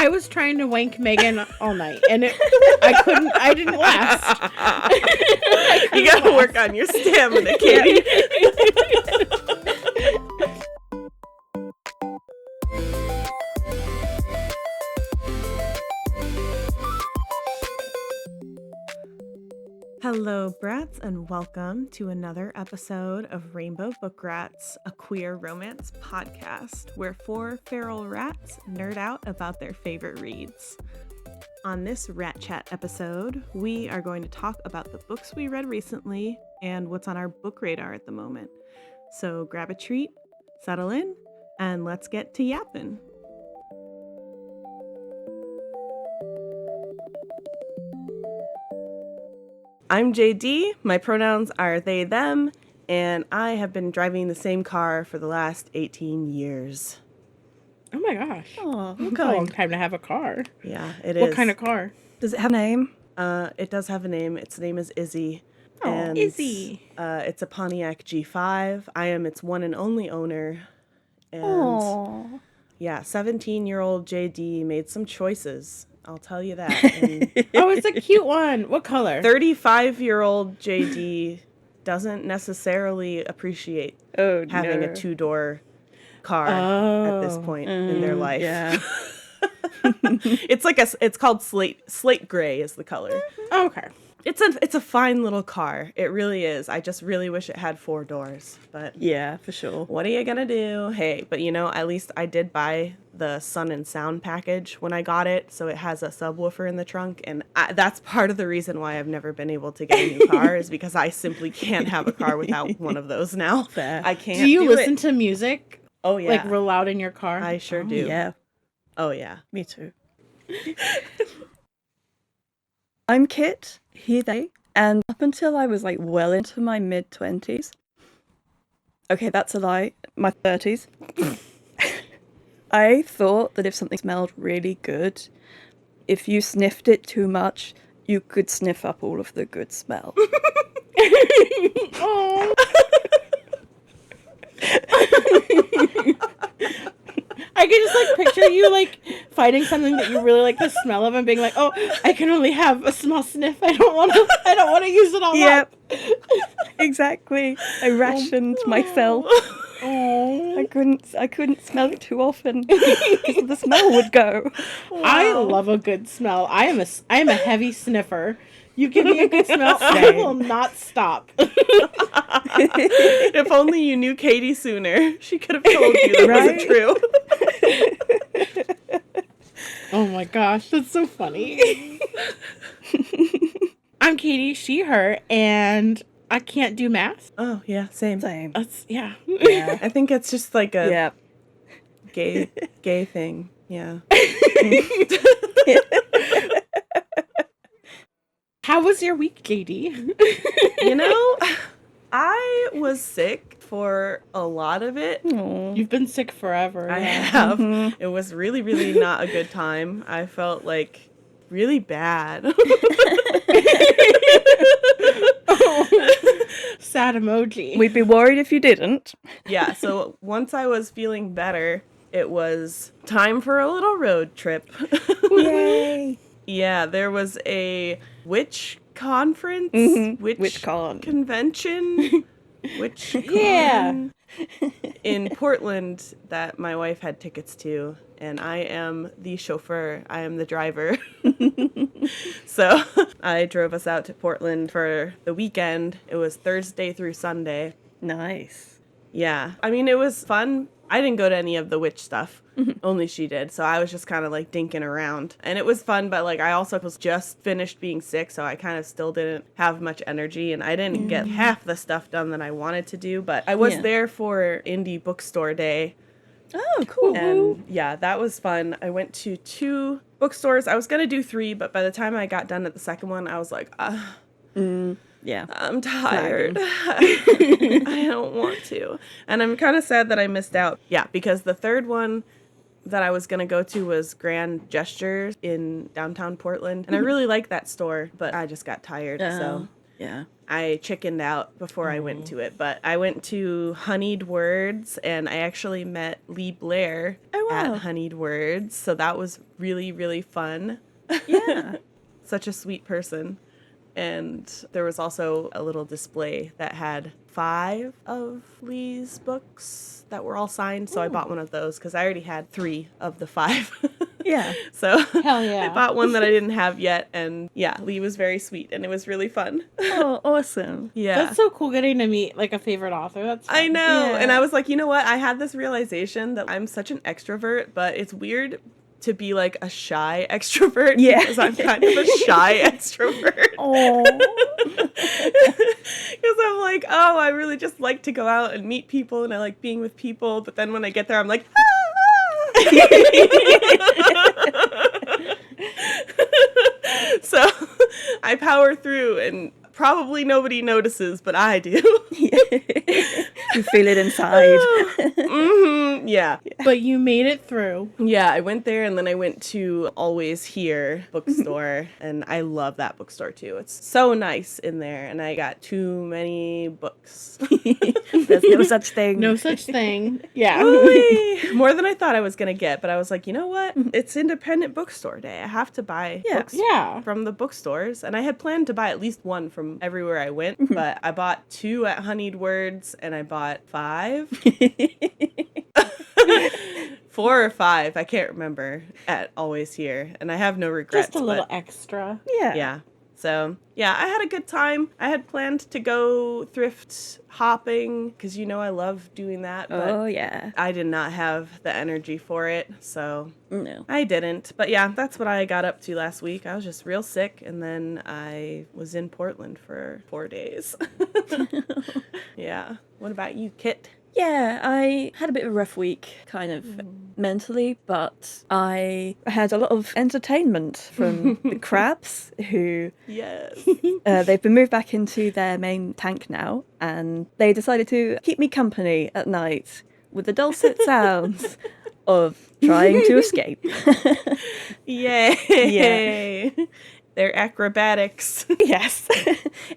I was trying to wank Megan all night, and I didn't last. You gotta work on your stamina, Caity. Hello, brats, and welcome to another episode of Rainbow Book Rats, a queer romance podcast where four feral rats nerd out about their favorite reads. On this Rat Chat episode, we are going to talk about the books we read recently and what's on our book radar at the moment. So grab a treat, settle in, and let's get to yapping. I'm JD, my pronouns are they, them, and I have been driving the same car for the last 18 years. Oh my gosh. Oh, It's a long time to have a car. Yeah, it is. What kind of car? Does it have a name? It does have a name. Its name is Izzy. Oh, and, Izzy. It's a Pontiac G5. I am its one and only owner. And Oh. yeah, 17-year-old JD made some choices. I'll tell you that. And Oh, it's a cute one. What color? 35-year-old JD doesn't necessarily appreciate having a two-door car at this point in their life. Yeah. It's called slate gray is the color. Oh, okay. It's a fine little car. It really is. I just really wish it had 4 doors, but Yeah, for sure. what are you gonna do? Hey, but at least I did buy the Sun and Sound package when I got it, so it has a subwoofer in the trunk, and that's part of the reason why I've never been able to get a new car is because I simply can't have a car without one of those now. Fair. I can't. Do you listen it. to music? Oh yeah, Like real loud in your car? I sure do. Yeah, Oh yeah. me too. I'm Kit, he, they, and up until I was well into my mid-20s. Okay, that's a lie. My 30s. I thought that if something smelled really good, if you sniffed it too much, you could sniff up all of the good smell. Oh. I can just picture you finding something that you really like the smell of and being like, oh, I can only have a small sniff. I don't want to use it all Yep. up. Exactly. I rationed myself. Oh. I couldn't smell it too often because the smell would go. I love a good smell. I am a heavy sniffer. You give me a good smell, I will not stop. If only you knew Caity sooner, she could have told you that wasn't true. Oh my gosh, that's so funny. I'm Caity, she, her, and I can't do math. Oh yeah, same. That's, yeah. Yeah. I think it's just like a Yeah. gay thing. Yeah. How was your week, JD? I was sick for a lot of it. You've been sick forever. I yeah. have. It was really, really not a good time. I felt really bad. Sad emoji. We'd be worried if you didn't. Yeah, so once I was feeling better, it was time for a little road trip. Yay! Yeah, there was a witch conference, WitchCon. convention, Yeah. in Portland that my wife had tickets to, and I am the chauffeur. I am the driver. So I drove us out to Portland for the weekend. It was Thursday through Sunday. Nice. Yeah. I mean, it was fun. I didn't go to any of the witch stuff. Only she did. So I was just kind of dinking around. And it was fun, but I also was just finished being sick, so I kind of still didn't have much energy, and I didn't get half the stuff done that I wanted to do, but I was there for indie bookstore day. Oh, cool. And yeah, that was fun. I went to 2 bookstores. I was going to do 3, but by the time I got done at the second one, I was like, Yeah. I'm tired. I don't want to. And I'm kind of sad that I missed out. Yeah, because the third one that I was going to go to was Grand Gestures in downtown Portland. And I really like that store, but I just got tired. So Yeah. I chickened out before I went to it. But I went to Honeyed Words, and I actually met Lee Blair at Honeyed Words. So that was really, really fun. Yeah. Such a sweet person. And there was also a little display that had 5 of Lee's books that were all signed. So I bought one of those because I already had 3 of the 5. Yeah. So Hell yeah. I bought one that I didn't have yet. And yeah, Lee was very sweet and it was really fun. Oh, awesome. Yeah. That's so cool getting to meet like a favorite author. That's fun. I know. Yeah. And I was like, you know what? I had this realization that I'm such an extrovert, but it's weird to be like a shy extrovert because I'm kind of a shy extrovert. Oh. Because I'm like, oh, I really just like to go out and meet people and I like being with people. But then when I get there, I'm like, so I power through and probably nobody notices, but I do. You feel it inside. Yeah. But you made it through. Yeah, I went there and then I went to Always Here bookstore and I love that bookstore too. It's so nice in there and I got too many books. There's no such thing. No such thing. Yeah. Ooh-wee. More than I thought I was going to get, but I was like, you know what? It's independent bookstore day. I have to buy books Yeah. from the bookstores. And I had planned to buy at least one from everywhere I went, but I bought 2 at Honeyed Words and I bought 5. 4 or 5, I can't remember, at Always Here. And I have no regrets. Just a little extra. Yeah. Yeah. So, yeah, I had a good time. I had planned to go thrift hopping because, you know, I love doing that. But Oh, yeah. I did not have the energy for it. So No. I didn't. But yeah, that's what I got up to last week. I was just real sick. And then I was in Portland for 4 days. Yeah. What about you, Kit? Yeah, I had a bit of a rough week, kind of mentally, but I had a lot of entertainment from the crabs, who Yes. they've been moved back into their main tank now, and they decided to keep me company at night with the dulcet sounds of trying to escape. Yay. Yeah. They're acrobatics. Yes.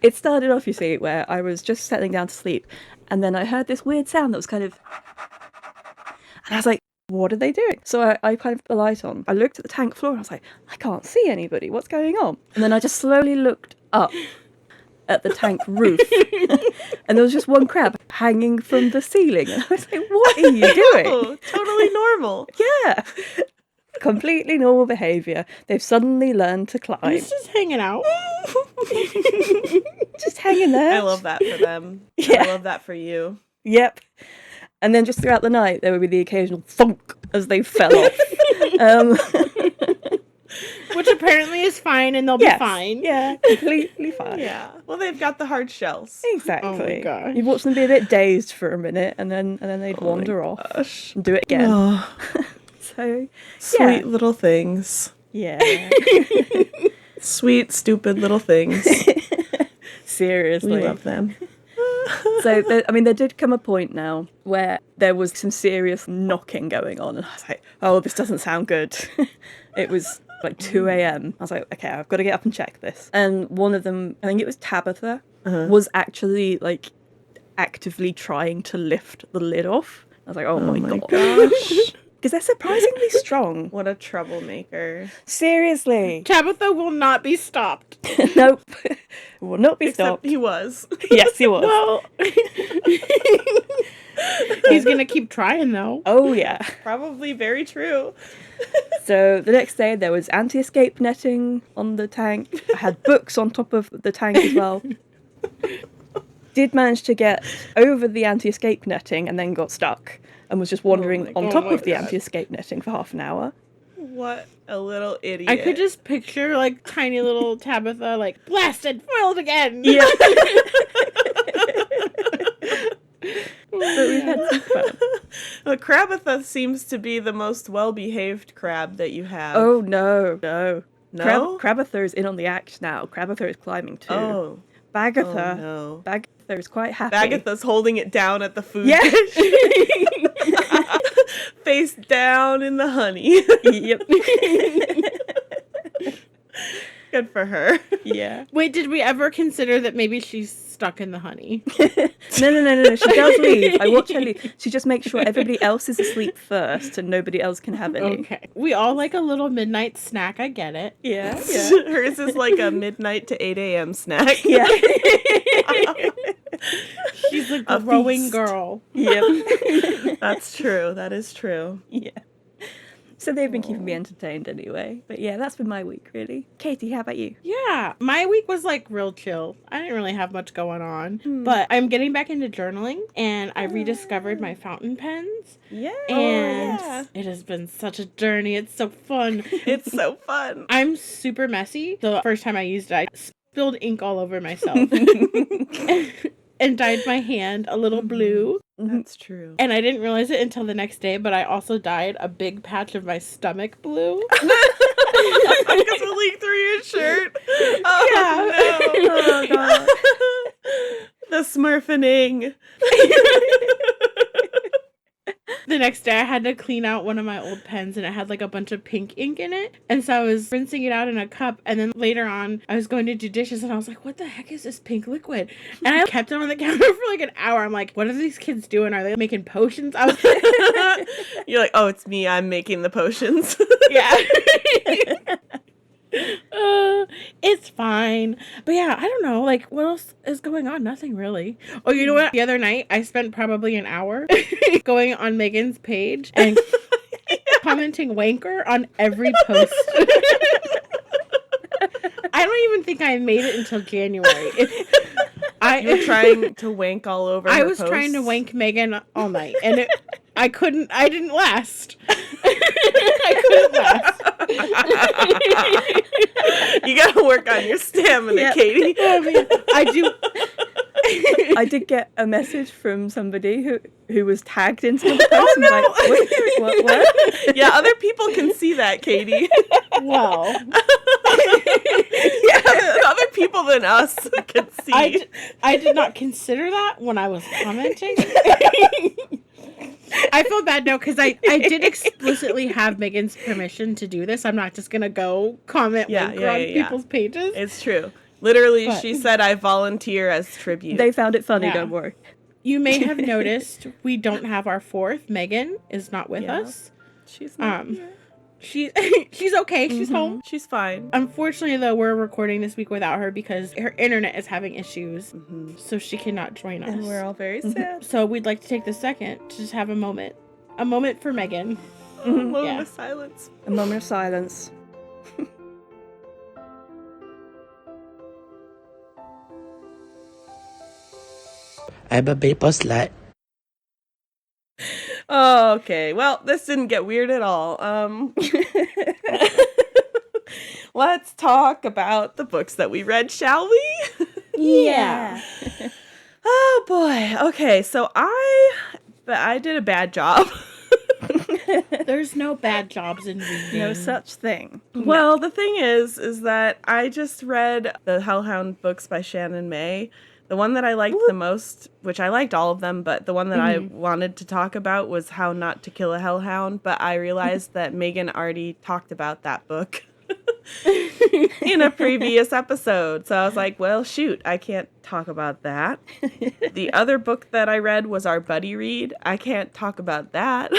It started off, you see, where I was just settling down to sleep, and then I heard this weird sound that was kind of... And I was like, what are they doing? So I kind of put the light on. I looked at the tank floor and I was like, I can't see anybody. What's going on? And then I just slowly looked up at the tank roof. And there was just one crab hanging from the ceiling. And I was like, what are you doing? Oh, totally normal. Yeah. Completely normal behaviour. They've suddenly learned to climb. He's just hanging out. Just hanging there. I love that for them. Yeah. I love that for you. Yep. And then just throughout the night, there would be the occasional thunk as they fell off. Which apparently is fine and they'll be fine. Yeah, completely fine. Yeah. Well, they've got the hard shells. Exactly. Oh my gosh. You'd watch them be a bit dazed for a minute, and then they'd wander off Gosh. and do it again. Oh, So, sweet little things. yeah. Sweet, stupid little things. Seriously. We love them. So, there did come a point now where there was some serious knocking going on, and I was like, oh, this doesn't sound good. It was like 2 a.m. I was like, okay, I've got to get up and check this. And one of them, I think it was Tabitha, was actually like actively trying to lift the lid off. I was like, oh my god. Gosh. Because they're surprisingly strong. What a troublemaker. Seriously. Tabitha will not be stopped. Nope. Will not be Except stopped. he was. Yes, he was. Well, he's gonna keep trying though. Oh, yeah. Probably very true. So the next day there was anti-escape netting on the tank. I had books on top of the tank as well. Did manage to get over the anti-escape netting and then got stuck and was just wandering on top of the anti-escape netting for half an hour. What a little idiot. I could just picture like tiny little Tabitha like blasted, foiled again. Yeah. But we've had some fun. Well, Crabitha seems to be the most well-behaved crab that you have. Oh, no. No? Crabitha is in on the act now. Crabitha is climbing too. Oh. Bagatha. Oh, no. Bagatha is quite happy. Bagatha's holding it down at the food Yeah. dish. Face down in the honey. Yep. Good for her. Yeah. Wait, did we ever consider that maybe she's stuck in the honey? No. She does leave. I watch her leave. She just makes sure everybody else is asleep first and nobody else can have any. Okay. We all like a little midnight snack. I get it. Yeah. Hers is like a midnight to 8 a.m. snack. Yeah. She's a A growing feast. girl. Yep. That's true. That is true. Yeah. So they've been keeping me entertained anyway. But yeah, that's been my week, really. Caity, how about you? Yeah, my week was like real chill. I didn't really have much going on, but I'm getting back into journaling and I rediscovered my fountain pens. Yeah. And it has been such a journey. It's so fun. It's so fun. I'm super messy. The first time I used it, I spilled ink all over myself and dyed my hand a little blue. That's true. And I didn't realize it until the next day, but I also dyed a big patch of my stomach blue. Because it leaked through your shirt. Oh, Yeah. no. Oh, God. The smurfening. The next day I had to clean out one of my old pens and it had like a bunch of pink ink in it. And so I was rinsing it out in a cup. And then later on I was going to do dishes and I was like, what the heck is this pink liquid? And I kept it on the counter for like an hour. I'm like, what are these kids doing? Are they making potions? I was You're like, oh, it's me. I'm making the potions. yeah. It's fine. But yeah, I don't know. Like, what else is going on? Nothing really. Oh, you know what? The other night, I spent probably an hour going on Megan's page and commenting wanker on every post. I don't even think I made it until January. You were trying to wank all over I her was trying to posts? wank Megan all night, and I didn't last. I couldn't last. You gotta work on your stamina, Yep. Caity. I mean, I do. I did get a message from somebody who was tagged in some of the posts. no. Like, what? Yeah, other people can see that, Caity. Well, Yeah, other people than us can see. I did not consider that when I was commenting. I feel bad now because I did explicitly have Megan's permission to do this. I'm not just gonna go comment Yeah, wanker yeah, on yeah, yeah. people's pages. It's true. Literally, But- she said, I volunteer as tribute. They found it funny, Yeah. don't worry. You may have noticed we don't have our fourth. Megan is not with Yeah. us. She's not Um, here. She's okay. She's home. She's fine. Unfortunately, though, we're recording this week without her because her internet is having issues, so she cannot join us. And we're all very sad. So we'd like to take this second to just have a moment for Megan. Moment Yeah. of silence. A moment of silence. I'm a maple slut. Oh, okay. Well, this didn't get weird at all. Let's talk about the books that we read, shall we? Yeah. Oh boy. Okay, so I did a bad job. There's no bad jobs in reading. No such thing. Well, the thing is that I just read the Hellhound books by Shannon May. The one that I liked the most, which I liked all of them, but the one that I wanted to talk about was How Not to Kill a Hellhound. But I realized that Megan already talked about that book in a previous episode. So I was like, well, shoot, I can't talk about that. The other book that I read was our buddy read. I can't talk about that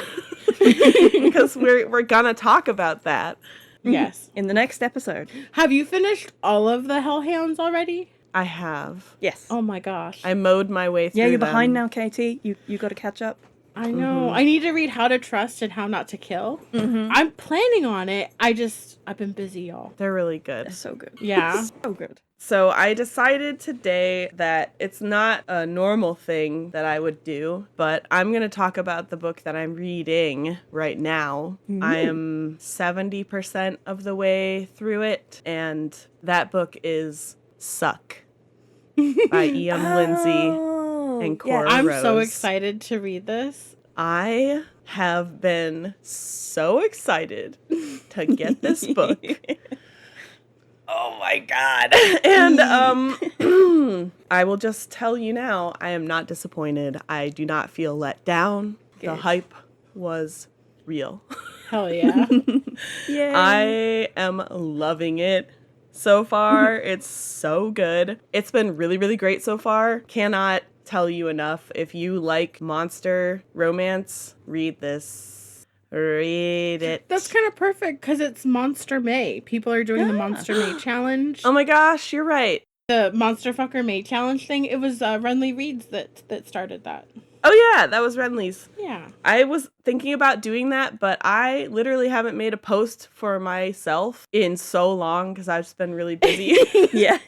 because we're gonna talk about that. Yes. In the next episode. Have you finished all of the Hellhounds already? I have. Yes. Oh my gosh. I mowed my way through Yeah, you're them. behind now, Caity. You got to catch up. I know. I need to read How to Trust and How Not to Kill. I'm planning on it. I've been busy, y'all. They're really good. So good. Yeah. So good. So I decided today that it's not a normal thing that I would do, but I'm going to talk about the book that I'm reading right now. I am 70% of the way through it, and that book is Suck by Lindsey and Cora I'm Rose. so excited to read this. I have been so excited to get this book. Oh my god. And I will just tell you now, I am not disappointed. I do not feel let down. The Good. hype was real. Hell yeah. Yay. I am loving it so far. It's so good. It's been really, really great so far. Cannot tell you enough. If you like monster romance, read this. Read it. That's kind of perfect because it's Monster May. People are doing the Monster May challenge. Oh my gosh, you're right. The Monster Fucker May challenge thing. It was Renly Reads that started that. Oh yeah, that was Renly's. Yeah. I was thinking about doing that, but I literally haven't made a post for myself in so long because I've just been really busy. Yeah.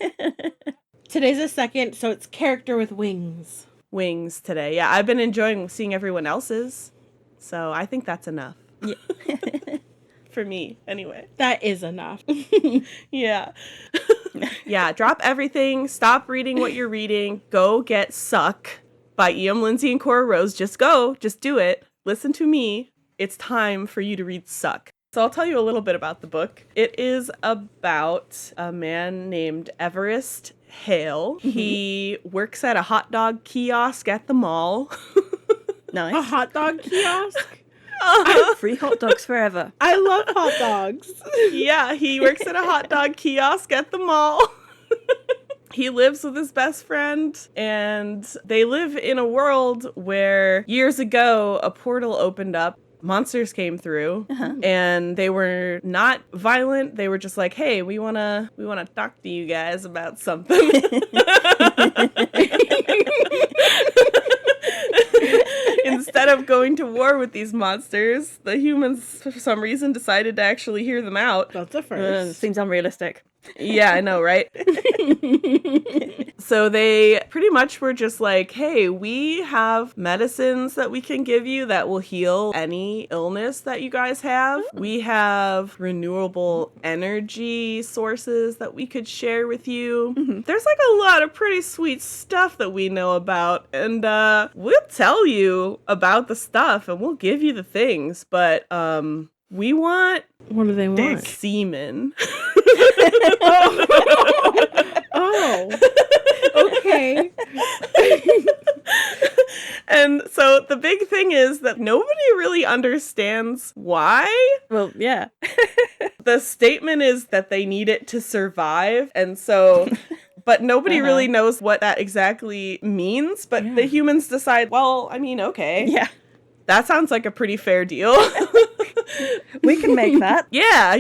Today's the second, so it's character with wings. Wings today. Yeah, I've been enjoying seeing everyone else's, so I think that's enough. Yeah. For me, anyway. That is enough. Yeah. Yeah, drop everything. Stop reading what you're reading. Go get Suck by E.M. Lindsey and Cora Rose. Just go. Just do it. Listen to me. It's time for you to read Suck. So I'll tell you a little bit about the book. It is about a man named Everest Hale. He works at a hot dog kiosk at the mall. Nice. A hot dog kiosk? Free hot dogs forever. I love hot dogs. Yeah, he works at a hot dog kiosk at the mall. He lives with his best friend, and they live in a world where years ago a portal opened up. Monsters came through, and they were not violent. They were just like, "Hey, we wanna talk to you guys about something." Instead of going to war with these monsters, the humans, for some reason, decided to actually hear them out. That's a first. Seems unrealistic. Yeah, I know, right? So they pretty much were just like, hey, we have medicines that we can give you that will heal any illness that you guys have. We have renewable energy sources that we could share with you. There's like a lot of pretty sweet stuff that we know about, and we'll tell you about the stuff and we'll give you the things, but we want What do they want? semen. Oh. Okay. And so the big thing is that nobody really understands why. Well, yeah. The statement is that they need it to survive, and so but nobody really knows what that exactly means, but the humans decide, well, I mean, okay. Yeah. That sounds like a pretty fair deal. We can make that. Yeah,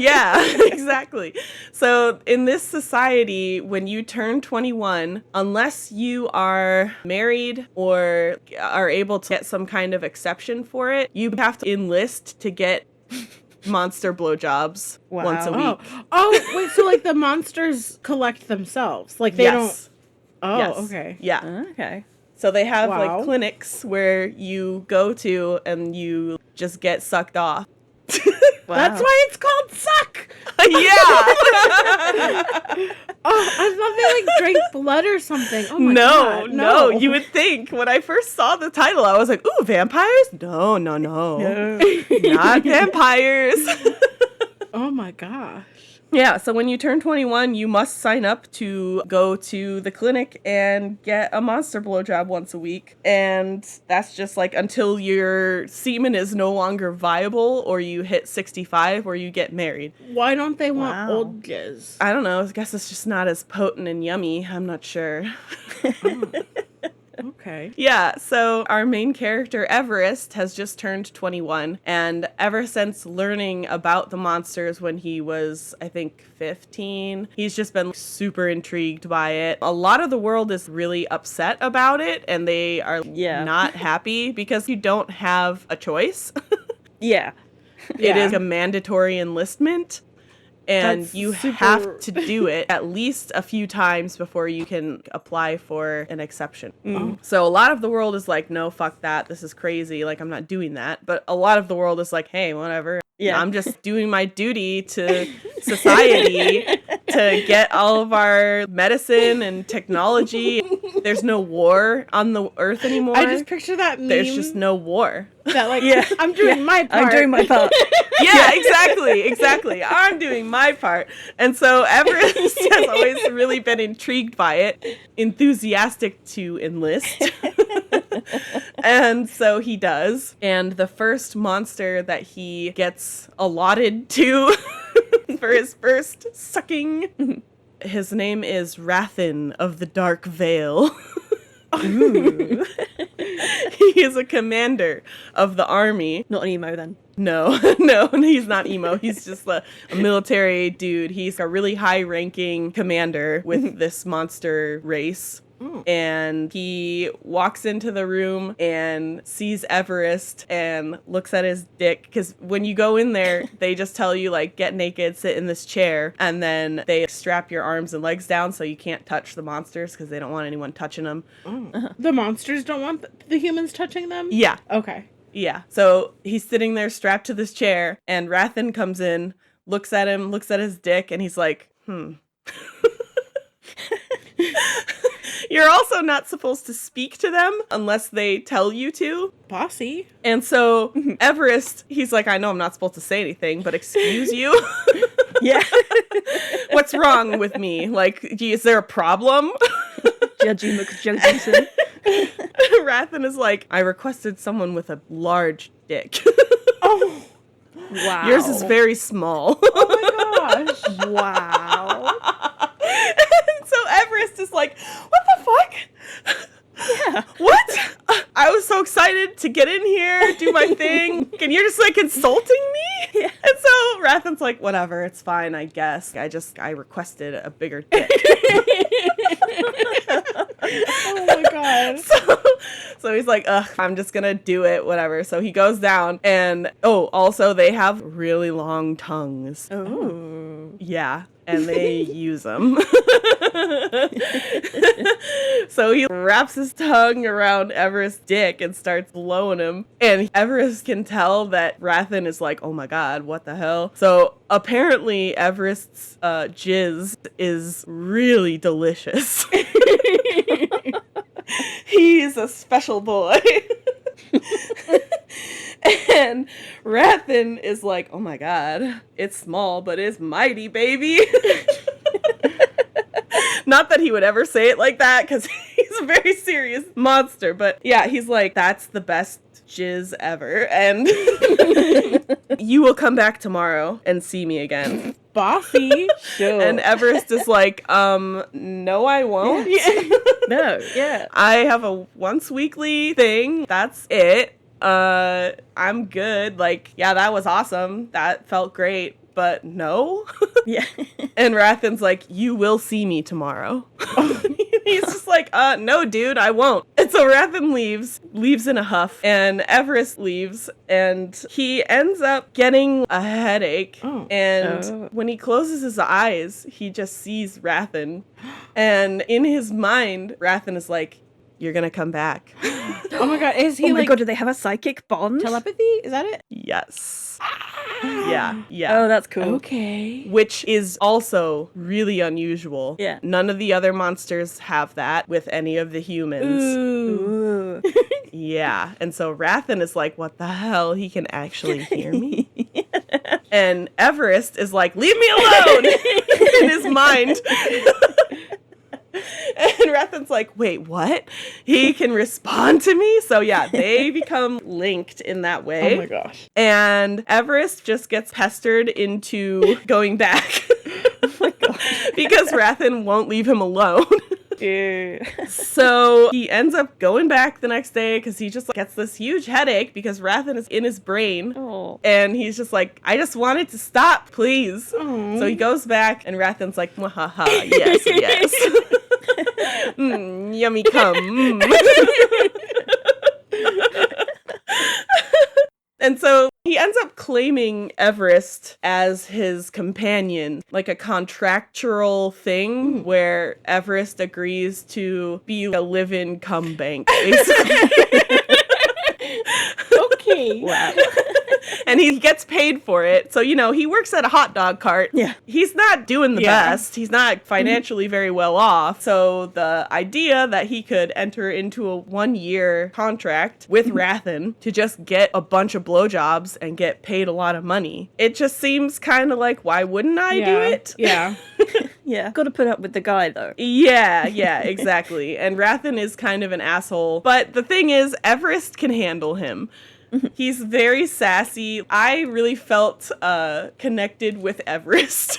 exactly. So in this society, when you turn 21, unless you are married or are able to get some kind of exception for it, you have to enlist to get monster blowjobs once a week. Oh, wait, so like the monsters collect themselves. Like they don't. Oh, Yes. okay. Yeah. Okay. So they have Wow. like clinics where you go to and you just get sucked off. Wow. That's why it's called Suck. Yeah. Oh, I thought they like drank blood or something. Oh my No, god. no. You would think when I first saw the title, I was like, ooh, vampires? No. Not vampires. Oh my gosh. Yeah, so when you turn 21, you must sign up to go to the clinic and get a monster blowjob once a week. And that's just like until your semen is no longer viable, or you hit 65, or you get married. Why don't they want Wow. old jizz? I don't know. I guess it's just not as potent and yummy. I'm not sure. Okay. Yeah, so our main character, Everest, has just turned 21, and ever since learning about the monsters when he was, I think, 15, he's just been super intrigued by it. A lot of the world is really upset about it, and they are not happy because you don't have a choice. Yeah. It is a mandatory enlistment. And That's you super- have to do it at least a few times before you can apply for an exception. So a lot of the world is like, no, fuck that. This is crazy. Like, I'm not doing that. But a lot of the world is like, hey, whatever. Yeah. I'm just doing my duty to society to get all of our medicine and technology. There's no war on the earth anymore. I just picture that meme. There's just no war. that like Yeah. I'm doing my part. I'm doing my part. Yeah, exactly. I'm doing my part. And so Everest has always really been intrigued by it, enthusiastic to enlist. And so he does. And the first monster that he gets allotted to for his first sucking His name is Rathen of the Dark Vale. Ooh. He is a commander of the army. Not an emo then. No, no, he's not emo. He's just a military dude. He's a really high-ranking commander with this monster race. And he walks into the room and sees Everest and looks at his dick. Because when you go in there, they just tell you, like, get naked, sit in this chair. And then they strap your arms and legs down so you can't touch the monsters because they don't want anyone touching them. The monsters don't want the humans touching them? Yeah. Okay. Yeah. So he's sitting there strapped to this chair. And Rathen comes in, looks at him, looks at his dick. And he's like, You're also not supposed to speak to them unless they tell you to. Bossy. And so Everest, he's like, I know I'm not supposed to say anything, but excuse you? Yeah. What's wrong with me? Like, is there a problem? Judgy McJudgington. Rathen is like, I requested someone with a large dick. Oh. Wow. Yours is very small. Oh my gosh. Wow. So Everest is like, what the fuck? Yeah. What? I was so excited to get in here, do my thing, and you're just like insulting me? Yeah. And so Rathen's like, whatever, it's fine, I guess. I requested a bigger dick. Oh my god. So he's like, ugh, I'm just gonna do it, whatever. So he goes down, and also they have really long tongues. Oh. Yeah, and they use them. So he wraps his tongue around Everest's dick and starts blowing him. And Everest can tell that Rathen is like, oh my god, what the hell? So apparently Everest's jizz is really delicious. He's a special boy. And Rathen is like, oh my god, it's small, but it's mighty, baby. Not that he would ever say it like that, because he's a very serious monster. But yeah, he's like, that's the best jizz ever. And you will come back tomorrow and see me again. Bossy. Sure. And Everest is like, no, I won't. No, yeah. I have a once weekly thing. That's it. I'm good. Like, yeah, that was awesome. That felt great. But no. Yeah. And Rathen's like, you will see me tomorrow. He's just like, no, dude, I won't. And so Rathen leaves in a huff, and Everest leaves, and he ends up getting a headache. Oh. And when he closes his eyes, he just sees Rathen. And in his mind, Rathen is like, you're gonna come back. Oh my god, is he Oh my like god, do they have a psychic bond? telepathy? Is that it? Yes. Yeah. Oh, that's cool. Okay. Which is also really unusual. Yeah. None of the other monsters have that with any of the humans. Ooh. Yeah. And so Rathen is like, what the hell? He can actually hear me? And Everest is like, leave me alone! In his mind. And Rathen's like, wait, what? He can respond to me? So yeah, they become linked in that way. Oh my gosh. And Everest just gets pestered into going back. Oh my gosh. Because Rathen won't leave him alone. Ew. So he ends up going back the next day because he just gets this huge headache because Rathen is in his brain. Oh. And he's just like, I just want it to stop, please. Aw. So he goes back and Rathen's like, mwahaha, yes, yes. Yummy cum. And so he ends up claiming Everest as his companion, like a contractual thing where Everest agrees to be a live-in cum bank, basically. Okay. Wow. And he gets paid for it. So, he works at a hot dog cart. Yeah. He's not doing the Yeah. best. He's not financially very well off. So the idea that he could enter into a 1-year contract with Rathen to just get a bunch of blowjobs and get paid a lot of money, it just seems kind of like, why wouldn't I do it? Yeah. Yeah. Got to put up with the guy, though. Yeah, exactly. And Rathen is kind of an asshole. But the thing is, Everest can handle him. He's very sassy. I really felt connected with Everest.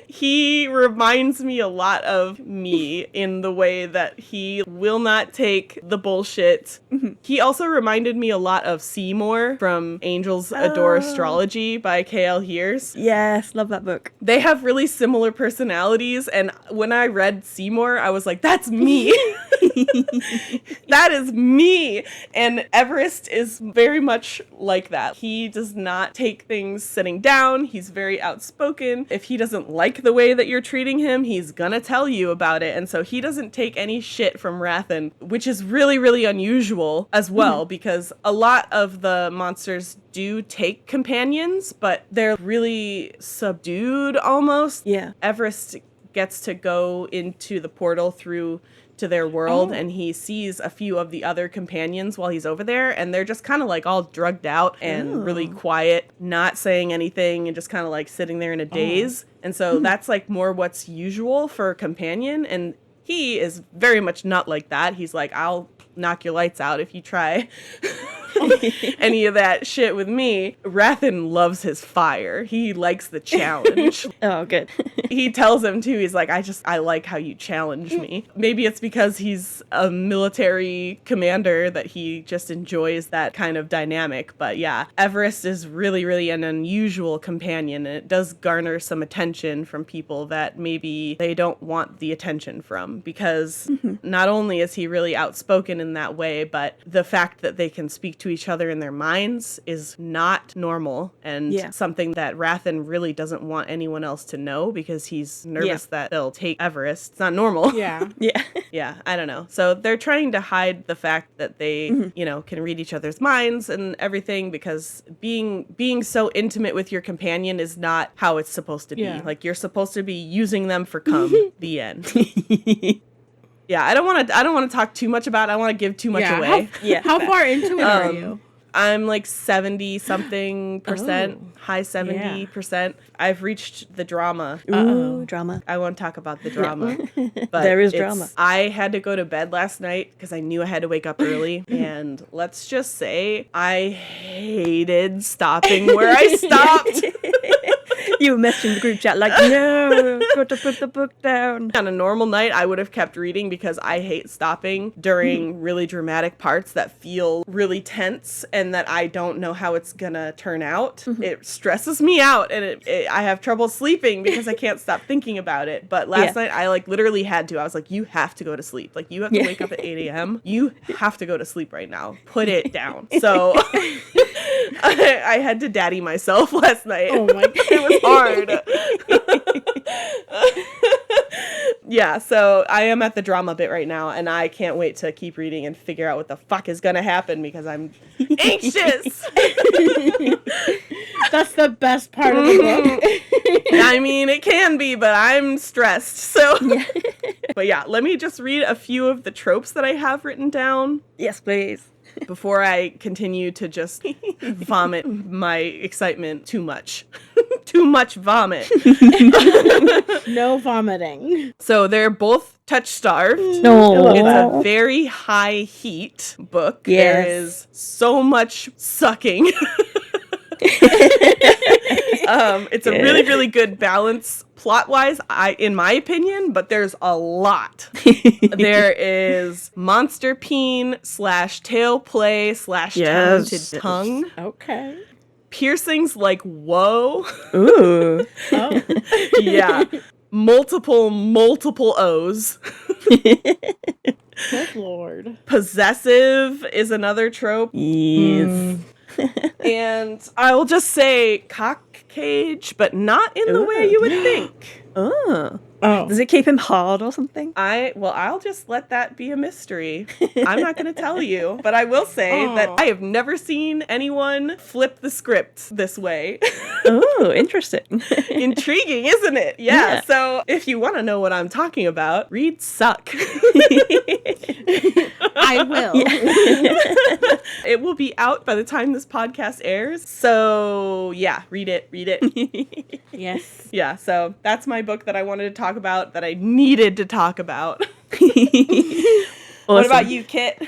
He reminds me a lot of me in the way that he will not take the bullshit. He also reminded me a lot of Seymour from Angels Adore Astrology by K.L. Hears. Yes, love that book. They have really similar personalities, and when I read Seymour, I was like, that's me. That is me. And Everest is very much like that. He does not take things sitting down. He's very outspoken. If he doesn't like the way that you're treating him, he's gonna tell you about it. And so he doesn't take any shit from Rathen, which is really, really unusual as well, because a lot of the monsters do take companions, but they're really subdued almost. Yeah. Everest gets to go into the portal through to their world, and he sees a few of the other companions while he's over there, and they're just kind of like all drugged out and really quiet, not saying anything, and just kind of like sitting there in a daze. And so that's like more what's usual for a companion, and he is very much not like that. He's like, I'll knock your lights out if you try any of that shit with me. Rathen loves his fire. He likes the challenge. Oh, good. He tells him too, he's like, I like how you challenge me. Maybe it's because he's a military commander that he just enjoys that kind of dynamic. But yeah, Everest is really, really an unusual companion, and it does garner some attention from people that maybe they don't want the attention from, because not only is he really outspoken in that way, but the fact that they can speak to each other in their minds is not normal, and something that Rathen really doesn't want anyone else to know, because he's nervous that they'll take Everest. It's not normal. Yeah. Yeah, I don't know. So they're trying to hide the fact that they, you know, can read each other's minds and everything, because being so intimate with your companion is not how it's supposed to be. Yeah. Like, you're supposed to be using them for cum. The end. Yeah, I don't want to talk too much about it. I don't want to give too much away. How far into it are you? I'm like 70 something percent, high 70%. I've reached the drama. Ooh, drama. I won't talk about the drama. But There is drama. I had to go to bed last night because I knew I had to wake up early. And let's just say I hated stopping where I stopped. You were messaging the group chat like, no, got to put the book down. On a normal night, I would have kept reading, because I hate stopping during really dramatic parts that feel really tense and that I don't know how it's gonna turn out. It stresses me out, and I have trouble sleeping because I can't stop thinking about it. But last night, I like literally had to. I was like, you have to go to sleep. Like, you have to wake up at 8 a.m. You have to go to sleep right now. Put it down. So I had to daddy myself last night. Oh my God. It was hard. Yeah, so I am at the drama bit right now, and I can't wait to keep reading and figure out what the fuck is gonna happen, because I'm anxious. That's the best part of the book. I mean, it can be, but I'm stressed. So, but yeah, let me just read a few of the tropes that I have written down. Yes, please. Before I continue to just vomit my excitement too much. Too much vomit. No vomiting. So they're both touch-starved. No. It's a very high heat book. Yes. There is so much sucking. It's a really, really good balance plot-wise, in my opinion, but there's a lot. There is monster peen / tail play / talented tongue. Okay. Piercings like whoa. Ooh. Oh. Yeah. Multiple O's. Good Lord. Possessive is another trope. Yes. And I will just say cock cage, but not in the way you would think. Oh. Oh. Does it keep him hard or something? I'll just let that be a mystery. I'm not going to tell you, but I will say that I have never seen anyone flip the script this way. Oh, interesting. Intriguing, isn't it? Yeah. So if you want to know what I'm talking about, read Suck. I will. Yeah. It will be out by the time this podcast airs. So yeah, read it. Yes. Yeah, so that's my book that I wanted to talk about, that I needed to talk about. What about you, Kit?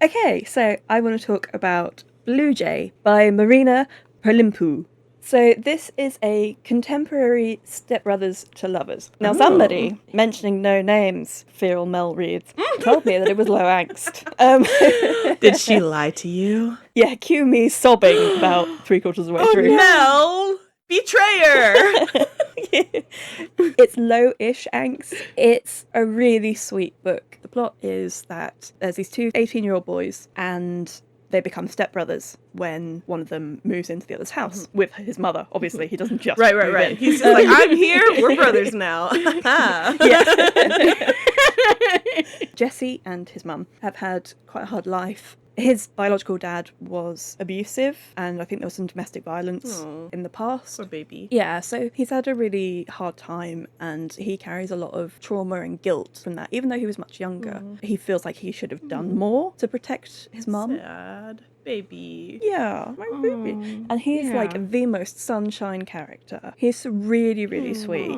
Okay, so I want to talk about Blue Jay by Marina Pralimpu. So this is a contemporary stepbrothers to lovers. Now somebody, mentioning no names, Feral Mel reads, told me that it was low angst. Did she lie to you? Yeah, cue me sobbing about 3/4 of the way through. Mel! Betrayer! It's low-ish angst. It's a really sweet book. The plot is that there's these two 18-year-old boys and they become stepbrothers when one of them moves into the other's house with his mother. Obviously, he doesn't just move Right. in. He's just like, I'm here, we're brothers now. Yeah. Jesse and his mum have had quite a hard life. His biological dad was abusive, and I think there was some domestic violence in the past. Poor baby. Yeah, so he's had a really hard time, and he carries a lot of trauma and guilt from that. Even though he was much younger, he feels like he should have done more to protect his mum. Sad. Baby. Yeah, my baby. And he's like the most sunshine character. He's really, really sweet.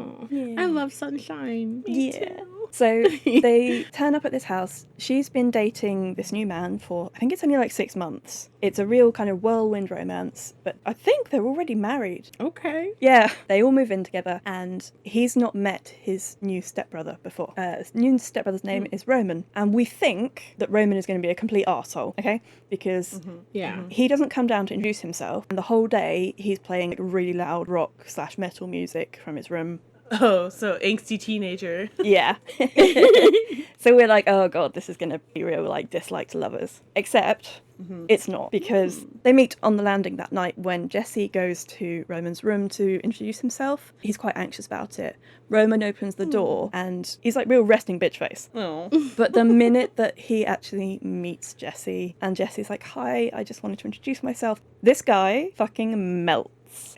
I love sunshine. Yeah. So they turn up at this house. She's been dating this new man for, I think it's only like 6 months. It's a real kind of whirlwind romance, but I think they're already married. Okay. Yeah, they all move in together, and he's not met his new stepbrother before. His new stepbrother's name is Roman, and we think that Roman is going to be a complete arsehole, okay? Because Yeah. he doesn't come down to introduce himself, and the whole day he's playing like really loud rock/metal music from his room. Oh, so angsty teenager. Yeah. So we're like, oh god, this is going to be real like disliked lovers. Except it's not, because they meet on the landing that night when Jesse goes to Roman's room to introduce himself. He's quite anxious about it. Roman opens the door and he's like real resting bitch face. Oh. But the minute that he actually meets Jesse and Jesse's like, hi, I just wanted to introduce myself, this guy fucking melts.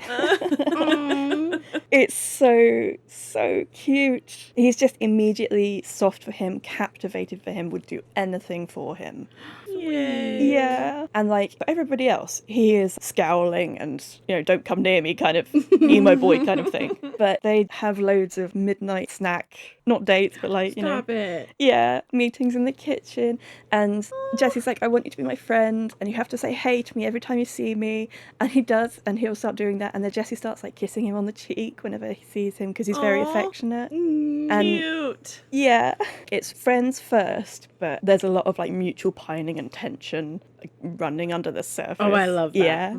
It's so cute. He's just immediately soft for him, captivated for him, would do anything for him. Yay. Yeah. And like for everybody else, he is scowling and, you know, don't come near me kind of emo boy kind of thing. But they have loads of midnight snack, not dates, but like, you know. Stop it. Yeah, meetings in the kitchen. And Jesse's like, I want you to be my friend, and you have to say hey to me every time you see me. And he does, and he'll start doing that. And then Jesse starts like kissing him on the cheek whenever he sees him because he's very affectionate. And Cute. yeah, it's friends first, but there's a lot of like mutual pining and tension like, running under the surface. Oh, I love that. Yeah.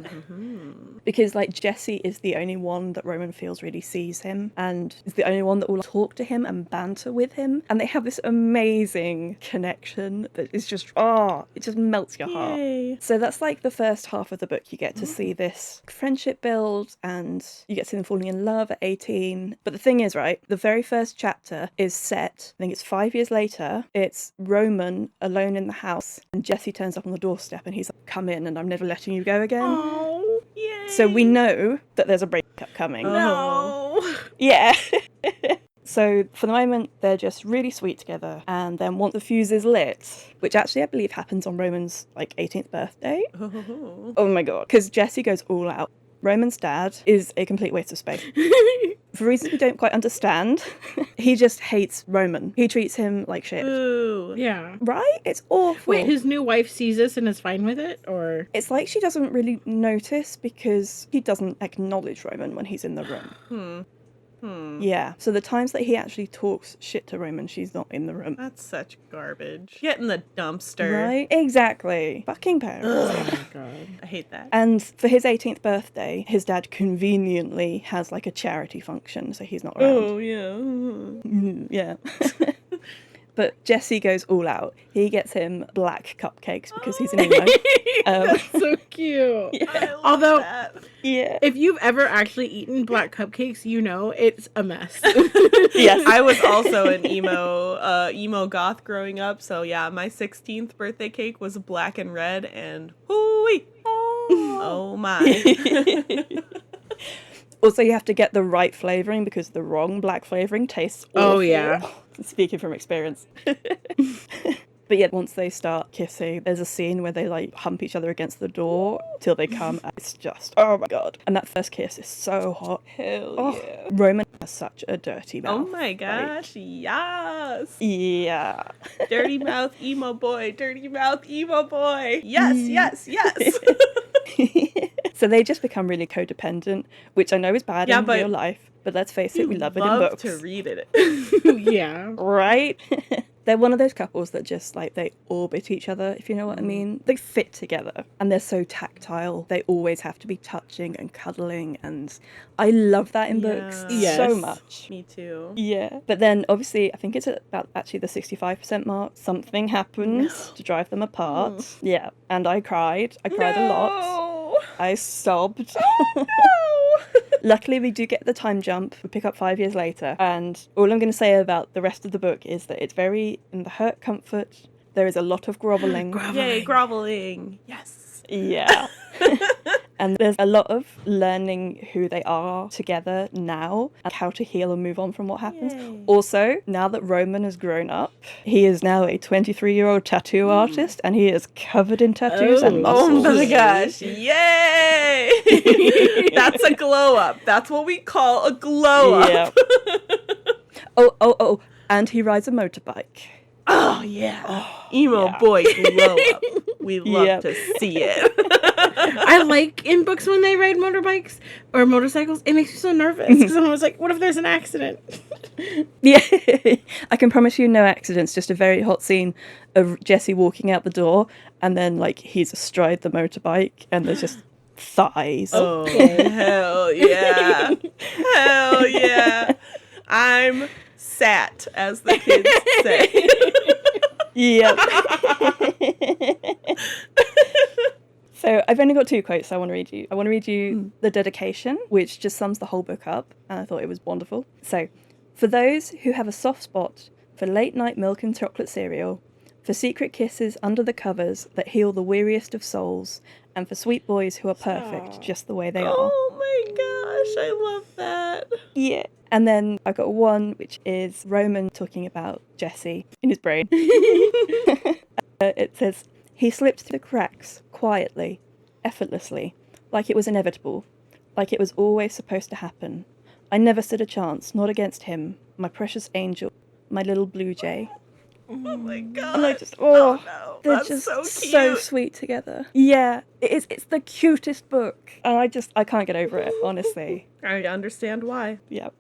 Because like Jesse is the only one that Roman feels really sees him, and is the only one that will talk to him and banter with him, and they have this amazing connection that is just it just melts your heart. Yay. So that's like the first half of the book. You get to see this friendship build, and you get to see them falling in love at 18. But the thing is, right, the very first chapter is set, I think it's 5 years later. It's Roman alone in the house, and Jesse turns up on the doorstep and he's like, come in and I'm never letting you go again. Oh, yay. So we know that there's a breakup coming. No. Yeah. So for the moment, they're just really sweet together. And then once the fuse is lit, which actually I believe happens on Roman's like 18th birthday. Oh my god. Because Jesse goes all out. Roman's dad is a complete waste of space. For reasons we don't quite understand, he just hates Roman. He treats him like shit. Ooh. Yeah. Right? It's awful. Wait, his new wife sees this and is fine with it, or? It's like she doesn't really notice because he doesn't acknowledge Roman when he's in the room. Yeah. So the times that he actually talks shit to Roman, she's not in the room. That's such garbage. Get in the dumpster. Right? Exactly. Fucking parents. Oh my god. I hate that. And for his 18th birthday, his dad conveniently has like a charity function, so he's not around. Oh, yeah. Yeah. But Jesse goes all out. He gets him black cupcakes because he's an emo. That's so cute. Yeah. Although, that. Yeah. if you've ever actually eaten black cupcakes, you know it's a mess. Yes. I was also an emo goth growing up, so yeah, my 16th birthday cake was black and red, and hooey! Oh my. Also, you have to get the right flavoring because the wrong black flavoring tastes awful. Oh, yeah. Speaking from experience. But yeah, once they start kissing, there's a scene where they like hump each other against the door till they come. And it's just, oh my god. And that first kiss is so hot. Hell yeah. Roman has such a dirty mouth. Oh my gosh, yes. Yeah. Dirty mouth emo boy, dirty mouth emo boy. Yes, yes, yes. So they just become really codependent, which I know is bad in but real life, but let's face it, we love it in love books. to read it. Yeah. Right? They're one of those couples that just, like, they orbit each other, if you know what I mean. They fit together, and they're so tactile. They always have to be touching and cuddling, and I love that in books Yes. so much. Me too. Yeah. But then, obviously, I think it's at about actually the 65% mark. Something happens to drive them apart. Yeah. And I cried. I cried a lot. I sobbed. Luckily, we do get the time jump. We pick up 5 years later. And all I'm going to say about the rest of the book is that it's very in the hurt comfort. There is a lot of groveling. Yay, groveling. Yes. Yeah. And there's a lot of learning who they are together now and how to heal and move on from what happens. Yay. Also, now that Roman has grown up, he is now a 23-year-old tattoo artist and he is covered in tattoos and muscles. Oh my gosh. Yay! That's a glow up. That's what we call a glow up. Yeah. Oh. And he rides a motorbike. Oh, yeah. Emo boy glow up. We love to see it. I like in books when they ride motorbikes or motorcycles. It makes me so nervous because I'm always like, what if there's an accident? Yeah. I can promise you no accidents, just a very hot scene of Jesse walking out the door and then, like, he's astride the motorbike and there's just thighs. Oh, hell yeah. Hell yeah. I'm sat, as the kids say. Yeah. So I've only got 2 quotes I want to read you. I want to read you the dedication, which just sums the whole book up, and I thought it was wonderful. So, for those who have a soft spot for late night milk and chocolate cereal, for secret kisses under the covers that heal the weariest of souls, and for sweet boys who are perfect just the way they are. Oh my gosh, I love that. Yeah. And then I got one, which is Roman talking about Jesse in his brain. It says, he slipped through the cracks, quietly, effortlessly, like it was inevitable, like it was always supposed to happen. I never stood a chance, not against him, my precious angel, my little blue jay. Oh my god. And I just, no. they're That's just so so cute. sweet together. Yeah, it's the cutest book. And I can't get over it, honestly. I understand why. Yep.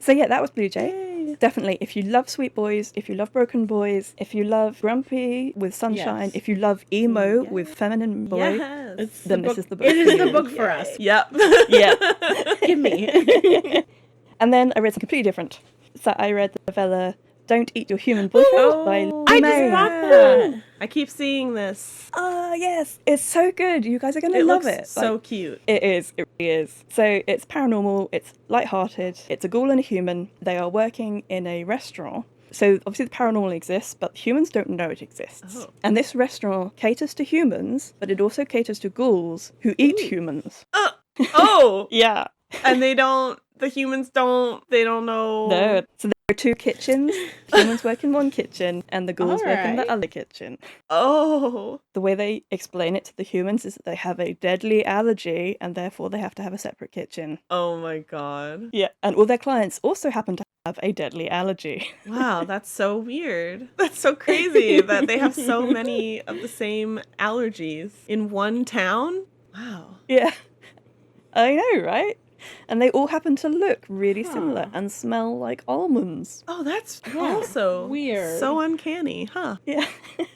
So yeah, that was Blue Jay. Definitely, if you love sweet boys, if you love broken boys, if you love grumpy with sunshine, Yes. if you love emo with feminine boy, Yes. then this is the book. It for is the you. book for us. Yep. Yeah. Give me. And then I read something completely different. So I read the novella Don't Eat Your Human Boyfriend by Lily I Mayne. just bought that. I keep seeing this. Yes, it's so good. You guys are going to It love looks it. so Like, cute. it is. It really is. So it's paranormal. It's lighthearted. It's a ghoul and a human. They are working in a restaurant. So obviously the paranormal exists, but humans don't know it exists. Oh. And this restaurant caters to humans, but it also caters to ghouls who eat humans. Oh, Yeah. and the humans don't know. No. So there are 2 kitchens. Humans work in one kitchen, and the ghouls work in the Alright. other kitchen. Oh. The way they explain it to the humans is that they have a deadly allergy, and therefore they have to have a separate kitchen. Oh my god. Yeah. And all their clients also happen to have a deadly allergy. Wow, that's so weird. That's so crazy that they have so many of the same allergies in one town. Wow. Yeah. I know, right? And they all happen to look really similar and smell like almonds. Oh, that's Yeah, also weird. So uncanny, huh? Yeah.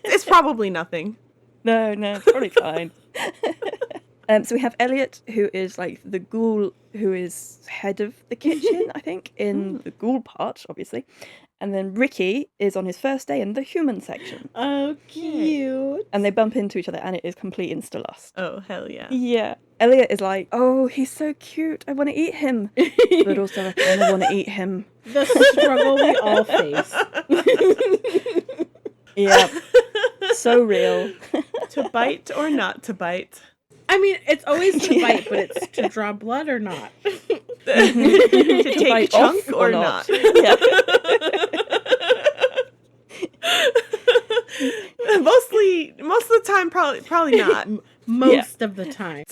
It's probably nothing. No, it's probably fine. So we have Elliot, who is like the ghoul who is head of the kitchen, I think, in the ghoul part, obviously. And then Ricky is on his first day in the human section. Oh, cute. And they bump into each other, and it is complete insta-lust. Oh, hell yeah. Yeah. Elliot is like, oh, he's so cute. I want to eat him. But also, I kind of want to eat him. The struggle we all face. Yeah. So real. To bite or not to bite? I mean, it's always to bite, but it's to draw blood or not. To take a bite chunk off or not? Yeah. Most of the time, probably not. Most of the time.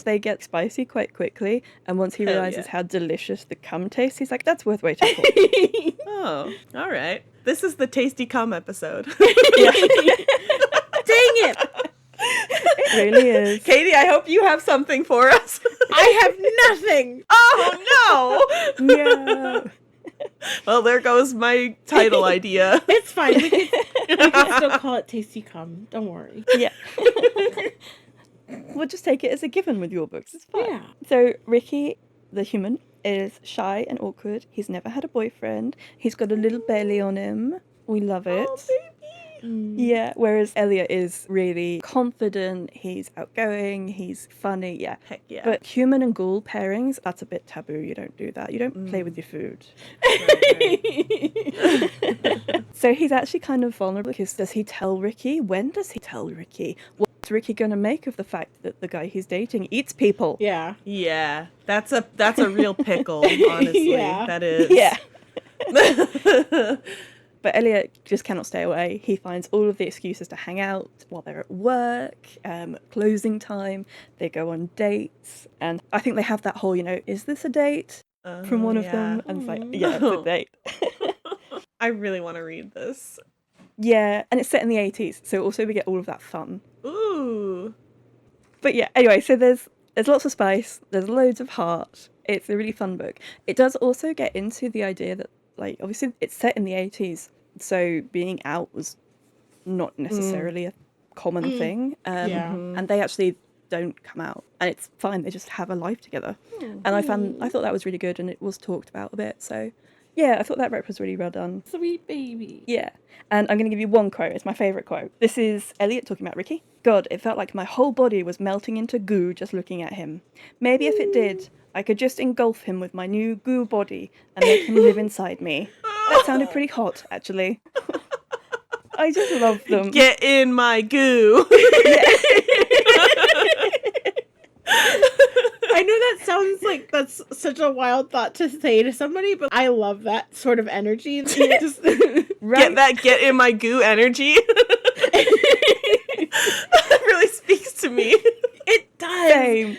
They get spicy quite quickly, and once he Hell realizes yeah. how delicious the cum tastes, he's like, that's worth waiting for. Oh, all right. This is the tasty cum episode. Dang it! It really is. Caity, I hope you have something for us. I have nothing. Oh, no. Yeah. Well, there goes my title idea. It's fine. We can still call it Tasty Cum. Don't worry. Yeah. We'll just take it as a given with your books. It's fine. Yeah. So Ricky, the human, is shy and awkward. He's never had a boyfriend. He's got a little belly on him. We love it. Oh, baby. Yeah, whereas Elliot is really confident, he's outgoing, he's funny, yeah. Heck yeah. But human and ghoul pairings, that's a bit taboo. You don't do that. You don't play with your food. Right. So he's actually kind of vulnerable because does he tell Ricky? When does he tell Ricky? What's Ricky going to make of the fact that the guy he's dating eats people? Yeah. Yeah, that's a real pickle, honestly. Yeah. That is. Yeah. But Elliot just cannot stay away. He finds all of the excuses to hang out while they're at work, closing time, they go on dates, and I think they have that whole, is this a date? From one of them, and it's like, yeah, it's a date. I really want to read this. Yeah, and it's set in the 80s, so also we get all of that fun. Ooh. But yeah, anyway, so there's lots of spice, there's loads of heart. It's a really fun book. It does also get into the idea that, like, obviously it's set in the 80s, so being out was not necessarily a common thing. Yeah. And they actually don't come out, and it's fine. They just have a life together. And I thought that was really good, and it was talked about a bit. So yeah, I thought that rep was really well done. Sweet baby. Yeah. And I'm going to give you one quote. It's my favourite quote. This is Elliot talking about Ricky. God, it felt like my whole body was melting into goo just looking at him. Maybe if it did, I could just engulf him with my new goo body and make him live inside me. That sounded pretty hot, actually. I just love them. Get in my goo. I know that sounds like that's such a wild thought to say to somebody, but I love that sort of energy. Just Right? Get in my goo energy. That really speaks to me. It does. Same.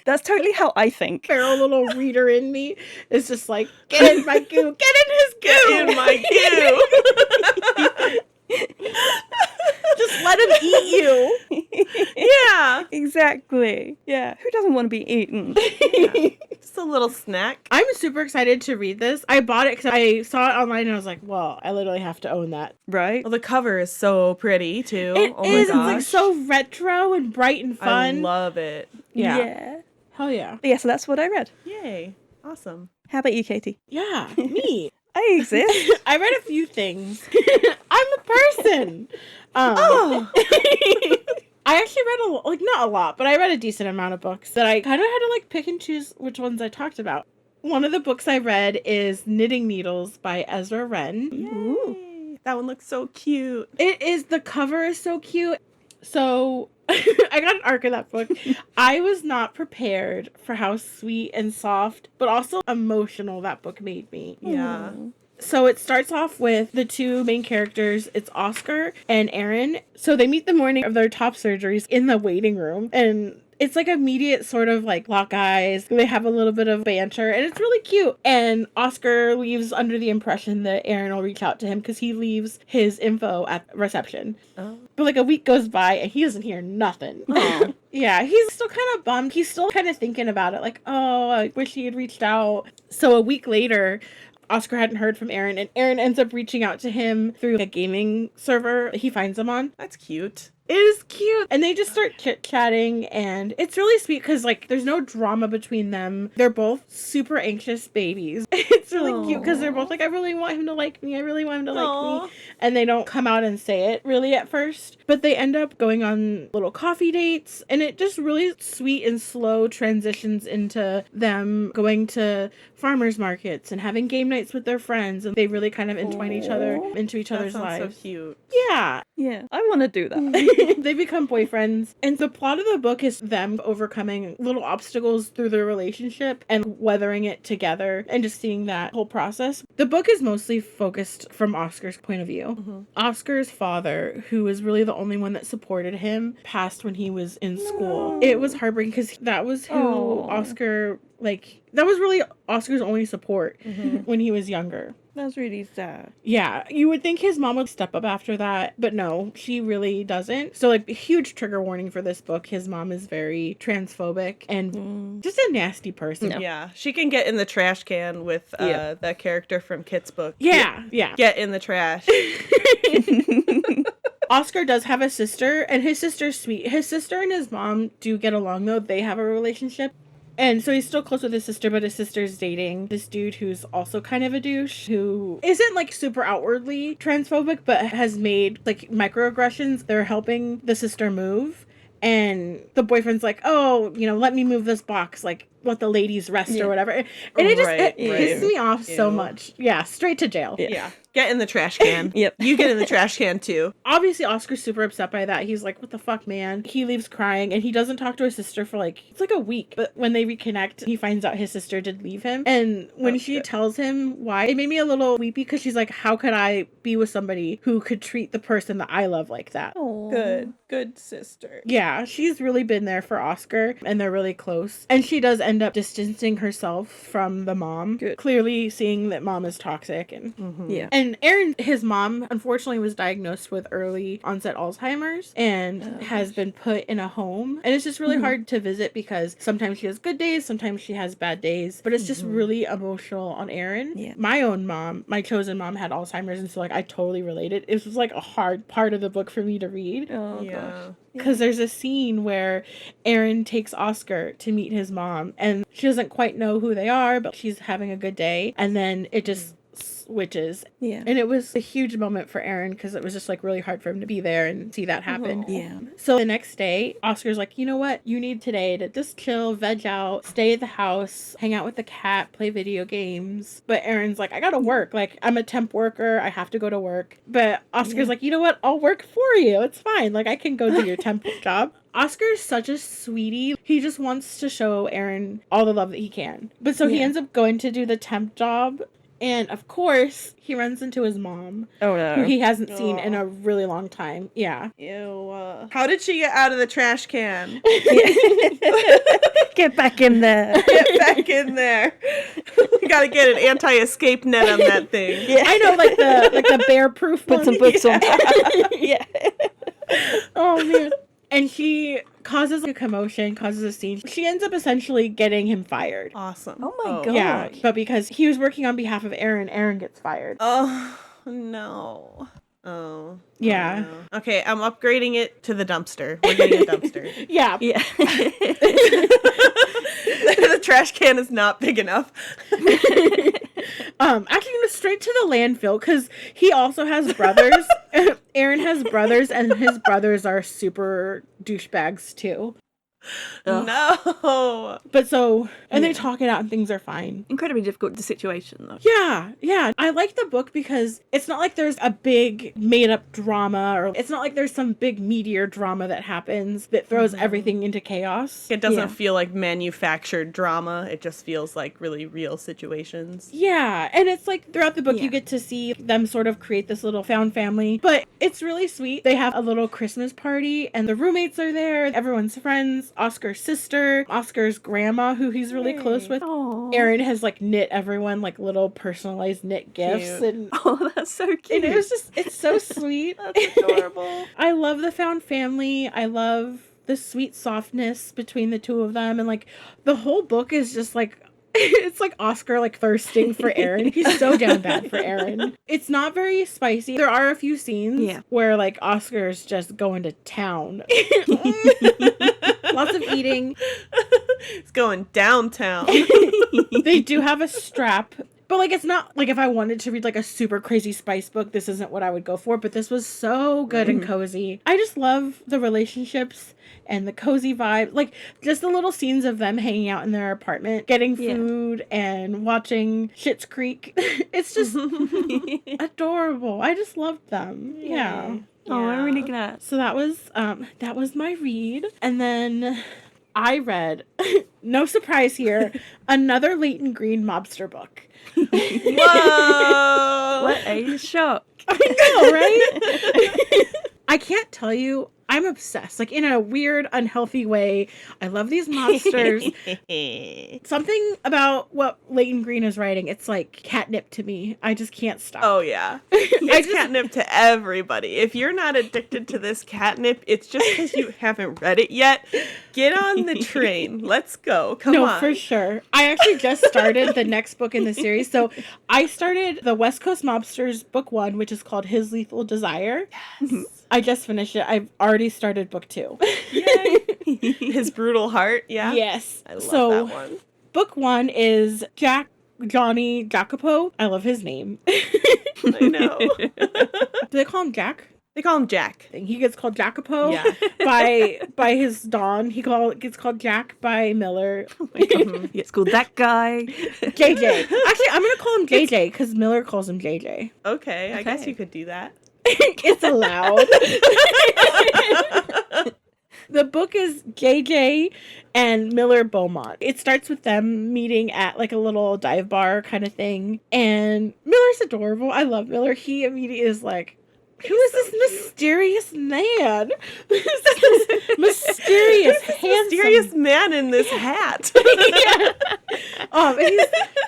That's totally how I think. Feral little reader in me is just like, get in my goo, get in his goo. Get in my goo. Just let him eat you. Yeah. Exactly. Yeah. Who doesn't want to be eaten? Just a little snack. I'm super excited to read this. I bought it because I saw it online and I was like, well, I literally have to own that. Right? Well, the cover is so pretty too. It Oh is. my gosh. It's like so retro and bright and I fun. love it. Yeah. Hell yeah. But yeah, so that's what I read. Yay. Awesome. How about you, Caity? Yeah. Me. I exist. I read a few things. I'm a person. Oh. I actually read not a lot, but I read a decent amount of books that I kind of had to like pick and choose which ones I talked about. One of the books I read is Knitting Needles by Ezra Wren. Yay. That one looks so cute. It is. The cover is so cute. So I got an arc of that book. I was not prepared for how sweet and soft, but also emotional that book made me. Yeah. So it starts off with the two main characters. It's Oscar and Aaron. So they meet the morning of their top surgeries in the waiting room, and it's like immediate sort of like lock eyes. They have a little bit of banter and it's really cute. And Oscar leaves under the impression that Aaron will reach out to him because he leaves his info at reception. Oh. But like a week goes by and he doesn't hear nothing. Oh. Yeah, he's still kind of bummed. He's still kind of thinking about it. Like, oh, I wish he had reached out. So a week later, Oscar hadn't heard from Aaron, and Aaron ends up reaching out to him through a gaming server he finds him on. That's cute. It is cute. And they just start chit-chatting, and it's really sweet because, like, there's no drama between them. They're both super anxious babies. It's really cute because they're both like, I really want him to like me. I really want him to like me. And they don't come out and say it really at first. But they end up going on little coffee dates, and it just really sweet and slow transitions into them going to farmers markets and having game nights with their friends. And they really kind of entwine each other into each other's That sounds lives. so cute. Yeah, I want to do that. They become boyfriends, and the plot of the book is them overcoming little obstacles through their relationship and weathering it together and just seeing that whole process. The book is mostly focused from Oscar's point of view. Mm-hmm. Oscar's father, who was really the only one that supported him, passed when he was in school. It was heartbreaking because that was who Oscar, like, that was really Oscar's only support when he was younger. That's really sad. Yeah, you would think his mom would step up after that, but no, she really doesn't. So, like, a huge trigger warning for this book. His mom is very transphobic and just a nasty person. No. Yeah, she can get in the trash can with that character from Kit's book. Yeah. Get in the trash. Oscar does have a sister, and his sister's sweet. His sister and his mom do get along, though. They have a relationship. And so he's still close with his sister, but his sister's dating this dude who's also kind of a douche, who isn't, like, super outwardly transphobic, but has made, like, microaggressions. They're helping the sister move. And the boyfriend's like, oh, you know, let me move this box, like, let the ladies rest or whatever. And it just pisses me off so much. Yeah, straight to jail. Yeah. Get in the trash can. Yep. You get in the trash can too. Obviously, Oscar's super upset by that. He's like, what the fuck, man? He leaves crying, and he doesn't talk to his sister for, like, it's like a week. But when they reconnect, he finds out his sister did leave him. And when she tells him why, it made me a little weepy, because she's like, how could I be with somebody who could treat the person that I love like that? Aww. Good sister. Yeah, she's really been there for Oscar, and they're really close. And she does end up distancing herself from the mom, clearly seeing that mom is toxic. And Yeah. and Aaron, his mom, unfortunately was diagnosed with early onset Alzheimer's and has been put in a home. And it's just really hard to visit, because sometimes she has good days, sometimes she has bad days, but it's just really emotional on Aaron. Yeah. My own mom, my chosen mom, had Alzheimer's, and so, like, I totally related. It was, like, a hard part of the book for me to read. Oh, Yeah. gosh. Because there's a scene where Aaron takes Oscar to meet his mom, and she doesn't quite know who they are, but she's having a good day. And then it just switches. Yeah. And it was a huge moment for Aaron, because it was just, like, really hard for him to be there and see that happen. Yeah. So the next day, Oscar's like, you know what? You need today to just chill, veg out, stay at the house, hang out with the cat, play video games. But Aaron's like, I gotta work. Like, I'm a temp worker. I have to go to work. But Oscar's like, you know what? I'll work for you. It's fine. Like, I can go do your temp job. Oscar's such a sweetie. He just wants to show Aaron all the love that he can. But so he ends up going to do the temp job. And, of course, he runs into his mom, Oh, no. who he hasn't seen in a really long time. Yeah. Ew. How did she get out of the trash can? Get back in there. Get back in there. We gotta get an anti-escape net on that thing. Yeah. I know, like the bear-proof Put one. some books on top. Yeah. Oh, man. And she causes a commotion, causes a scene. She ends up essentially getting him fired. Awesome. Oh my God. Yeah, but because he was working on behalf of Aaron, Aaron gets fired. Oh, no. Oh. Yeah. Oh, no. Okay, I'm upgrading it to the dumpster. We're getting a dumpster. Yeah. Yeah. The trash can is not big enough. Actually, no, straight to the landfill, because he also has brothers. Aaron has brothers, and his brothers are super douchebags too. Ugh. No. But so, and they talk it out, and things are fine. Incredibly difficult the situation, though. Yeah. I like the book because it's not like there's a big made-up drama, or it's not like there's some big meteor drama that happens that throws everything into chaos. It doesn't feel like manufactured drama. It just feels like really real situations. Yeah, and it's like throughout the book you get to see them sort of create this little found family, but it's really sweet. They have a little Christmas party, and the roommates are there, everyone's friends, Oscar's sister, Oscar's grandma, who he's really close with. Aww. Aaron has, like, knit everyone, like, little personalized knit gifts. And Oh, that's so cute. it was just, it's so sweet. That's adorable. I love the found family. I love the sweet softness between the two of them. And, like, the whole book is just, like, it's like Oscar, like, thirsting for Aaron. He's so down bad for Aaron. It's not very spicy. There are a few scenes where, like, Oscar's just going to town. Lots of eating. It's going downtown. They do have a strap. But, like, it's not, like, if I wanted to read, like, a super crazy spice book, this isn't what I would go for. But this was so good and cozy. I just love the relationships and the cozy vibe. Like, just the little scenes of them hanging out in their apartment, getting food and watching Schitt's Creek. It's just adorable. I just loved them. Yeah. Oh, I'm really glad. So that was my read. And then I read, no surprise here, another Leighton Green mobster book. Whoa! What a shock. I know, right? I can't tell you I'm obsessed, like in a weird, unhealthy way. I love these monsters. Something about what Leighton Green is writing, it's like catnip to me. I just can't stop. Oh, yeah. It's catnip to everybody. If you're not addicted to this catnip, it's just because you haven't read it yet. Get on the train. Let's go. Come on. No, for sure. I actually just started the next book in the series. So I started the West Coast Mobsters book 1, which is called His Lethal Desire. Yes. I just finished it. I've already started book 2. Yay. His Brutal Heart. Yeah. Yes. I love that one. Book 1 is Johnny Jacopo. I love his name. I know. Do they call him Jack? They call him Jack. He gets called Jacopo. Yeah. by his Don. Gets called Jack by Miller. Oh my God. It's called that guy. JJ. Actually, I'm gonna call him JJ because Miller calls him JJ. Okay, I guess you could do that. It's allowed. The book is JJ and Miller Beaumont. It starts with them meeting at like a little dive bar kind of thing. And Miller's adorable. I love Miller. He immediately is like, who is this mysterious man? Who's this mysterious, handsome... mysterious man in this hat? And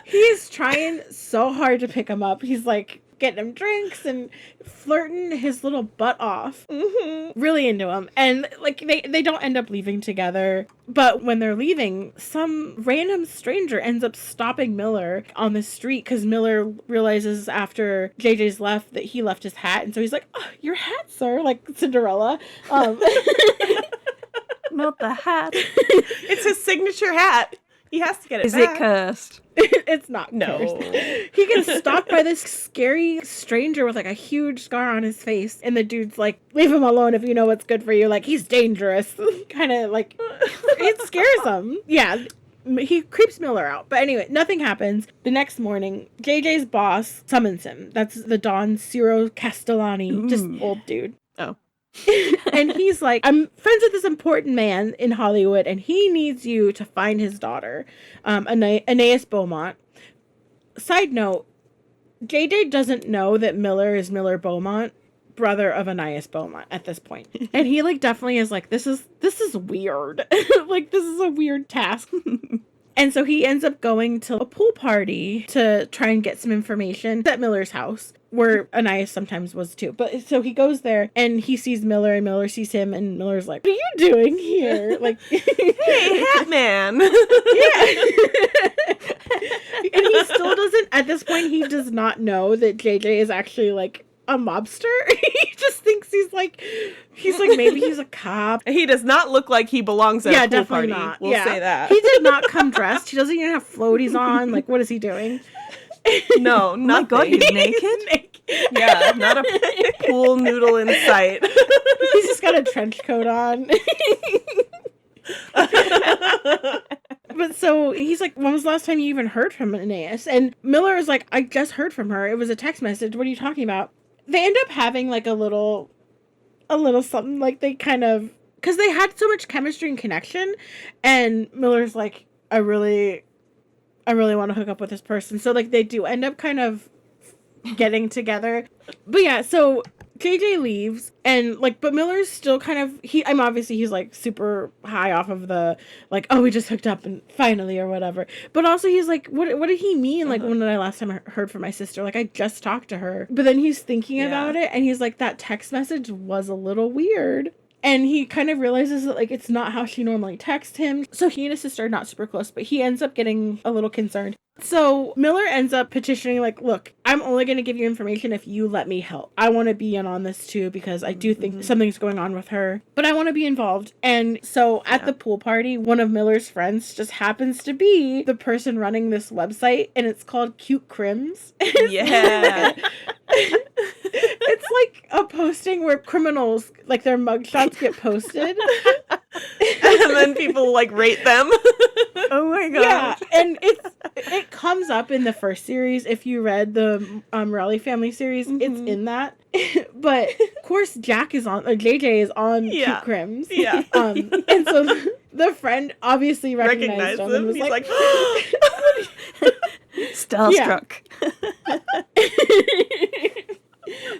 he's trying so hard to pick him up. He's like getting him drinks and flirting his little butt off. Mm-hmm. Really into him. And like they don't end up leaving together. But when they're leaving, some random stranger ends up stopping Miller on the street because Miller realizes after JJ's left that he left his hat. And so he's like, oh, your hat, sir, like Cinderella. Not the hat. It's his signature hat. He has to get it Is back. it cursed? It's not No. cursed. He gets stopped by this scary stranger with like a huge scar on his face. And the dude's like, leave him alone if you know what's good for you. Like, he's dangerous. Kind of like, it scares him. Yeah. He creeps Miller out. But anyway, nothing happens. The next morning, JJ's boss summons him. That's the Don Ciro Castellani. Just old dude. Oh. And he's like, I'm friends with this important man in Hollywood, and he needs you to find his daughter, Anais Beaumont. Side note, JJ doesn't know that Miller is Miller Beaumont, brother of Anais Beaumont at this point. And he like definitely is like, this is weird. Like, this is a weird task. And so he ends up going to a pool party to try and get some information at Miller's house, where Anais sometimes was too. But so he goes there and he sees Miller and Miller sees him and Miller's like, what are you doing here? Like, hey, Hat Man. Yeah. And he still doesn't, at this point, he does not know that JJ is actually like a mobster. He just thinks he's like maybe he's a cop. He does not look like he belongs at a pool definitely party. not. We'll say that. He did not come dressed. He doesn't even have floaties on. Like, what is he doing? No, not God, he's he's naked? Yeah, not a pool noodle in sight. He's just got a trench coat on. But so he's like, when was the last time you even heard from Anais? And Miller is like, I just heard from her. It was a text message. What are you talking about? They end up having like a little something, like they kind of, because they had so much chemistry and connection. And Miller's like, I really want to hook up with this person. So like they do end up kind of getting together. But yeah, so JJ leaves and like, but Miller's still kind of, obviously he's like super high off of the like, oh, we just hooked up and finally or whatever. But also he's like, what did he mean? Like, when did I last time I heard from my sister? Like, I just talked to her. But then he's thinking about it and he's like, that text message was a little weird. And he kind of realizes that, like, it's not how she normally texts him. So he and his sister are not super close, but he ends up getting a little concerned. So Miller ends up petitioning, like, look, I'm only going to give you information if you let me help. I want to be in on this too, because I do think something's going on with her, but I want to be involved. And so at the pool party, one of Miller's friends just happens to be the person running this website, and it's called Cute Crims. Yeah. It's like a posting where criminals, like, their mugshots get posted. And then people like rate them. Oh my god. Yeah, and it comes up in the first series. If you read the Raleigh Family series, it's in that. But of course Jack is on, or JJ is on Cute Crims. Yeah. And so the friend obviously recognized him and was He's like starstruck.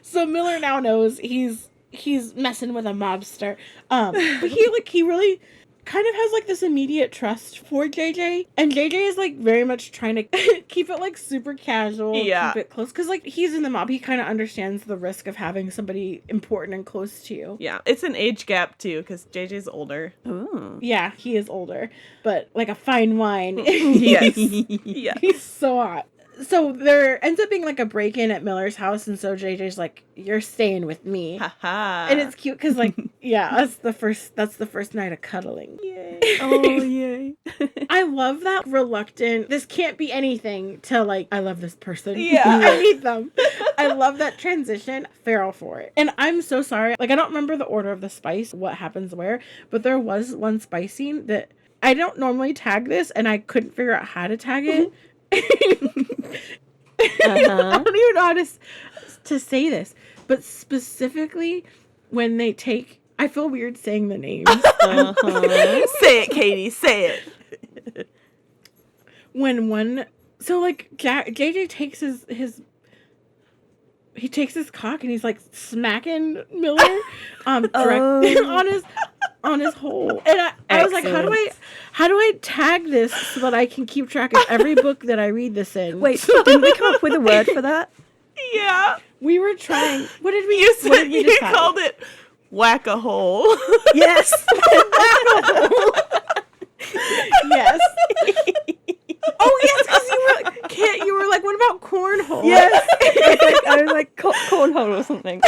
So Miller now knows he's he's messing with a mobster. But he really kind of has like this immediate trust for JJ, and JJ is like very much trying to keep it like super casual, keep it close, because like he's in the mob. He kind of understands the risk of having somebody important and close to you. Yeah, it's an age gap too, because JJ's older. Ooh. Yeah, he is older, but like a fine wine. Yes. Yes. He's so hot. So there ends up being like a break-in at Miller's house, and so JJ's like, "You're staying with me," Haha. and it's cute because like, yeah, that's the first night of cuddling. Yay. Oh, yay. I love that reluctant, this can't be anything, to like, I love this person. Yeah. I need them. I love that transition. Feral for it. And I'm so sorry. Like, I don't remember the order of the spice, what happens where, but there was one spice scene that I don't normally tag this, and I couldn't figure out how to tag it. I don't even know how to say this, but specifically when they take, I feel weird saying the names. Say it, Caity. Say it. So like JJ takes he takes his cock and he's like smacking Miller direct on his hole. And I was like, how do I tag this so that I can keep track of every book that I read this in? Wait, didn't we come up with a word for that? Yeah. We were trying. What did we You decide? called it whack-a-hole. Yes. Yes. Oh yes, because you were like, what about cornhole? Yes. I was like cornhole or something.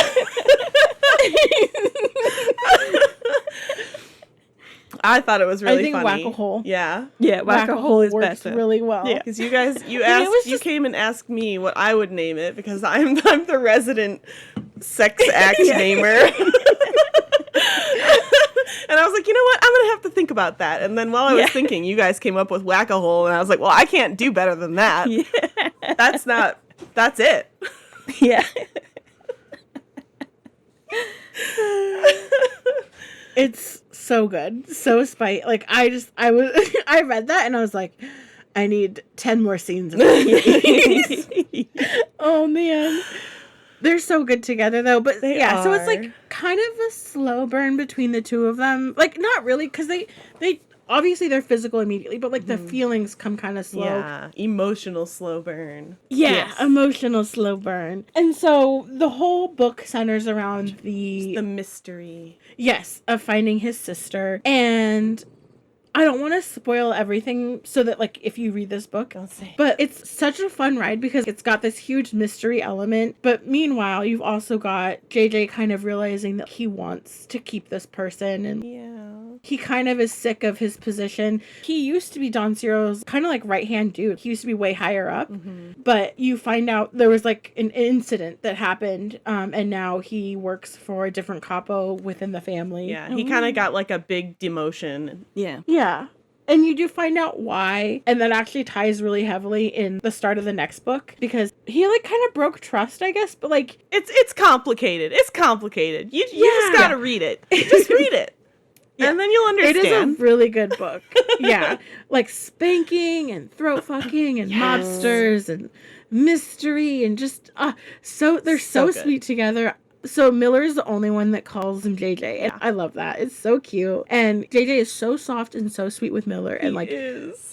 I thought it was really I think funny. whack-a-hole. Yeah. Yeah, whack-a-hole is works better. really well. Yeah, because you asked, was you just- came and asked me what I would name it because I'm the resident sex act namer. And I was like, you know what? I'm going to have to think about that. And then while I was thinking, you guys came up with whack-a-hole, and I was like, well, I can't do better than that. Yeah. That's it. Yeah. It's so good. So like I read that and I was like, I need 10 more scenes of this. Oh man. They're so good together though, but They so it's are. like kind of a slow burn between the two of them. Like not really, because they obviously they're physical immediately, but like the feelings come kind of slow. Yeah, emotional slow burn. Yeah, Yes. emotional slow burn. And so the whole book centers around The mystery. of finding his sister. And I don't want to spoil everything so that like if you read this book, Don't say. but it's such a fun ride because it's got this huge mystery element. But meanwhile, you've also got JJ kind of realizing that he wants to keep this person, and Yeah. he kind of is sick of his position. He used to be Don Ciro's kind of like right-hand dude. He used to be way higher up, but you find out there was like an incident that happened, and now he works for a different capo within the family. Yeah, he kind of got like a big demotion. Yeah. Yeah. And you do find out why, and that actually ties really heavily in the start of the next book, because he like kind of broke trust, I guess, but like It's complicated. It's complicated. You just gotta read it. Just read it. And then you'll it understand. is a really good book. Yeah. Like spanking and throat fucking and mobsters and mystery and just so they're so good. sweet together. So Miller's the only one that calls him JJ, and I love that. It's so cute. And JJ is so soft and so sweet with Miller, and like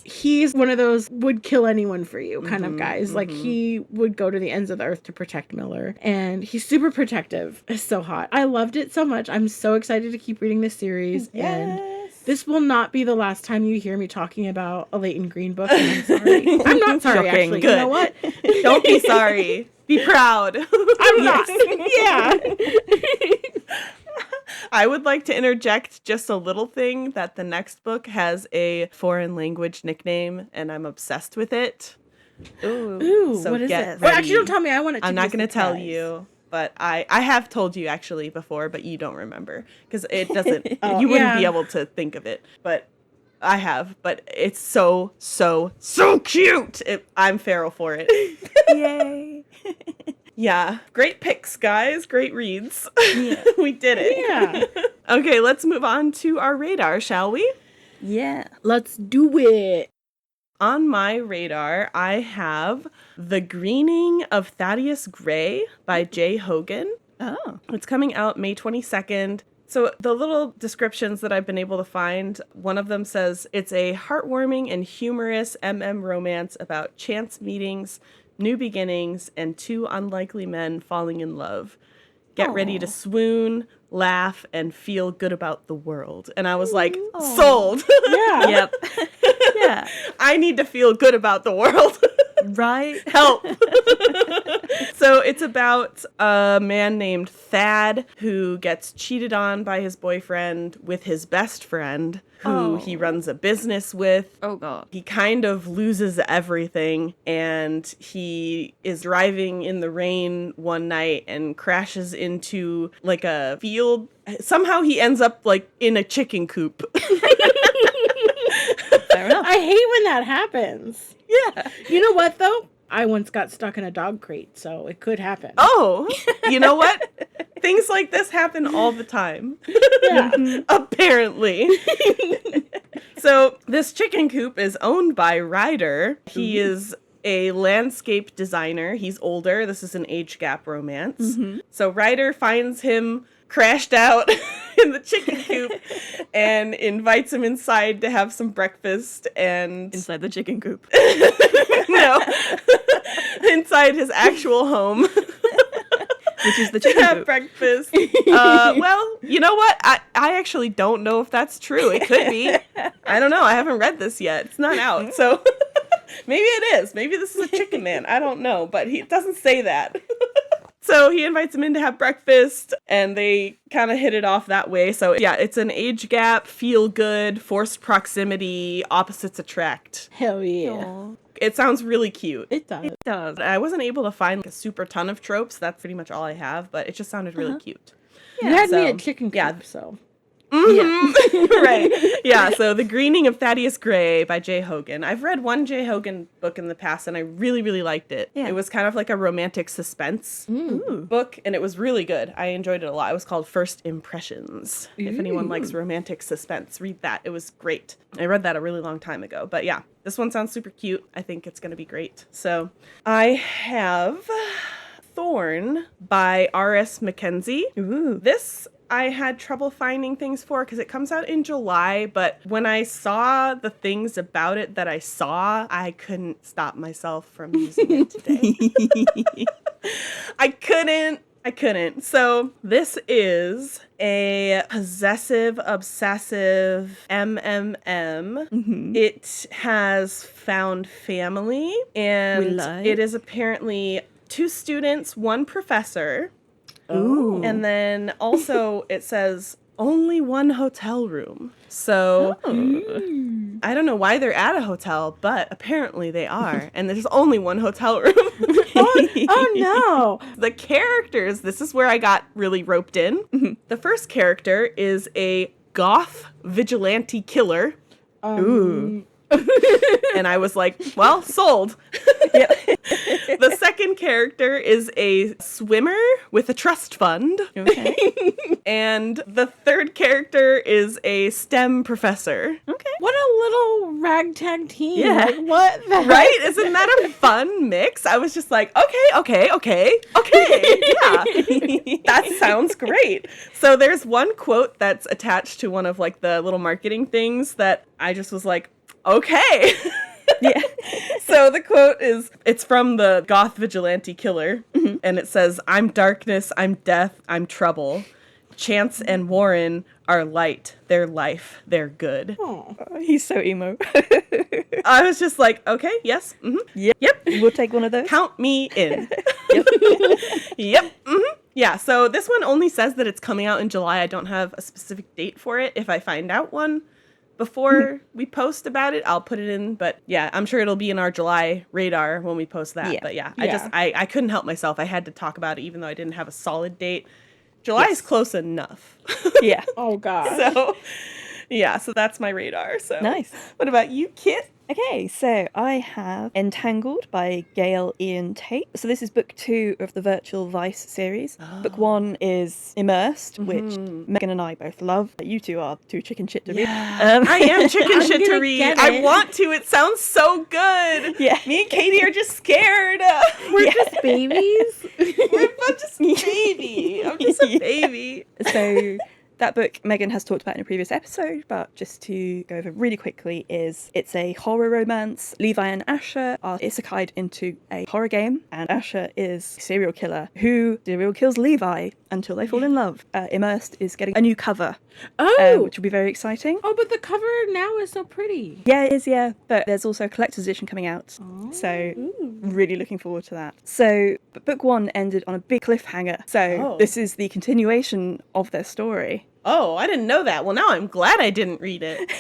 he's one of those would kill anyone for you kind of guys. Like he would go to the ends of the earth to protect Miller, and he's super protective. It's so hot. I loved it so much. I'm so excited to keep reading this series, and this will not be the last time you hear me talking about a Leighton Green book. And I'm sorry. I'm not sorry, Shocking. actually. Good. You know what? Don't be sorry. Be proud. I'm not. Yeah. I would like to interject just a little thing that the next book has a foreign language nickname, and I'm obsessed with it. Ooh, So what is get this? Well, actually, ready. don't tell me. I want it to I'm be not a going to tell surprise. you, but I have told you actually before, but you don't remember because it doesn't. Oh, you wouldn't be yeah. able to think of it, but I have. But it's so cute. I'm feral for it. Yay. Yeah, great picks, guys. Great reads. Yeah. We did it. Yeah. Okay, let's move on to our radar, shall we? Yeah. Let's do it. On my radar, I have The Greening of Thaddeus Gray by Jay Hogan. Oh. It's coming out May 22nd. So the little descriptions that I've been able to find, one of them says it's a heartwarming and humorous romance about chance meetings, new beginnings, and two unlikely men falling in love. Get ready to swoon, laugh, and feel good about the world. And I was like, sold. Yeah. Yep. Yeah. I need to feel good about the world. Right. Help. So it's about a man named Thad who gets cheated on by his boyfriend with his best friend who he runs a business with. Oh, God. He kind of loses everything, and he is driving in the rain one night and crashes into like a field. Somehow he ends up like in a chicken coop. Fair enough. I hate when that happens. Yeah. You know what, though? I once got stuck in a dog crate, so it could happen. Oh, you know what? Things like this happen all the time. Yeah. Apparently. So this chicken coop is owned by Ryder. He is a landscape designer. He's older. This is an age gap romance. So Ryder finds him crashed out in the chicken coop and invites him inside to have some breakfast and Inside the chicken coop. no, inside his actual home. Which is the To chicken have coop. breakfast. Well, you know what? I actually don't know if that's true. It could be. I don't know. I haven't read this yet. It's not out. So maybe it is. Maybe this is a chicken man. I don't know. But it doesn't say that. So he invites him in to have breakfast, and they kind of hit it off that way. So yeah, it's an age gap, feel good, forced proximity, opposites attract. Hell yeah. Aw. It sounds really cute. It does. It does. I wasn't able to find like, a super ton of tropes. That's pretty much all I have, but it just sounded really cute. You had me so, at chicken coop, yeah. so. Right. Yeah, so The Greening of Thaddeus Gray by Jay Hogan. I've read one Jay Hogan book in the past, and I really, really liked it. Yeah. It was kind of like a romantic suspense book, and it was really good. I enjoyed it a lot. It was called First Impressions. If anyone likes romantic suspense, read that. It was great. I read that a really long time ago. But yeah, this one sounds super cute. I think it's going to be great. So I have Thorn by R.S. Mackenzie. Ooh. This I had trouble finding things for because it comes out in July, but when I saw the things about it that I saw, I couldn't stop myself from using it today. I couldn't. So this is a possessive obsessive MMM. It has found family, and it is apparently 2 students, 1 professor. Ooh. And then also it says only 1 hotel room. So I don't know why they're at a hotel, but apparently they are. And there's only 1 hotel room. Oh no. The characters, this is where I got really roped in. The first character is a goth vigilante killer. Ooh. And I was like, well, sold. The second character is a swimmer with a trust fund. Okay. And the third character is a STEM professor. Okay. What a little ragtag team. Yeah. Like, what the Right? Isn't that a fun mix? I was just like, okay. Yeah. That sounds great. So there's one quote that's attached to one of like the little marketing things that I just was like, okay. Yeah. So the quote is, it's from the goth vigilante killer, and it says, "I'm darkness, I'm death, I'm trouble. Chance and Warren are light, they're life, they're good." Oh. He's so emo. I was just like, okay, yes, yep, We'll take one of those. count me in. Yep. Yeah, so this one only says that it's coming out in July. I don't have a specific date for it. If I find out one before we post about it, I'll put it in. But yeah, I'm sure it'll be in our July radar when we post that. Yeah. But yeah, Yeah. I couldn't help myself. I had to talk about it even though I didn't have a solid date. July is close enough. Yeah. Oh god. So Yeah, so that's my radar. So Nice. What about you, Kit? Okay, so I have Entangled by Gail Ian Tate. So this is book 2 of the Virtual Vice series. Book 1 is Immersed, which Megan and I both love. You two are too chicken shit to read. I am chicken I'm shit to gonna read. get I it. want to. It sounds so good. Yeah. Me and Caity are just scared. We're just babies. I'm just a baby. I'm just a baby. So that book Megan has talked about in a previous episode, but just to go over really quickly, it's a horror romance. Levi and Asher are isekai'd into a horror game, and Asher is a serial killer who serial kills Levi until they fall in love. Immersed is getting a new cover, which will be very exciting. Oh, but the cover now is so pretty. Yeah, it is, yeah. But there's also a collector's edition coming out. So really looking forward to that. So but book 1 ended on a big cliffhanger. So this is the continuation of their story. Oh, I didn't know that. Well, now I'm glad I didn't read it.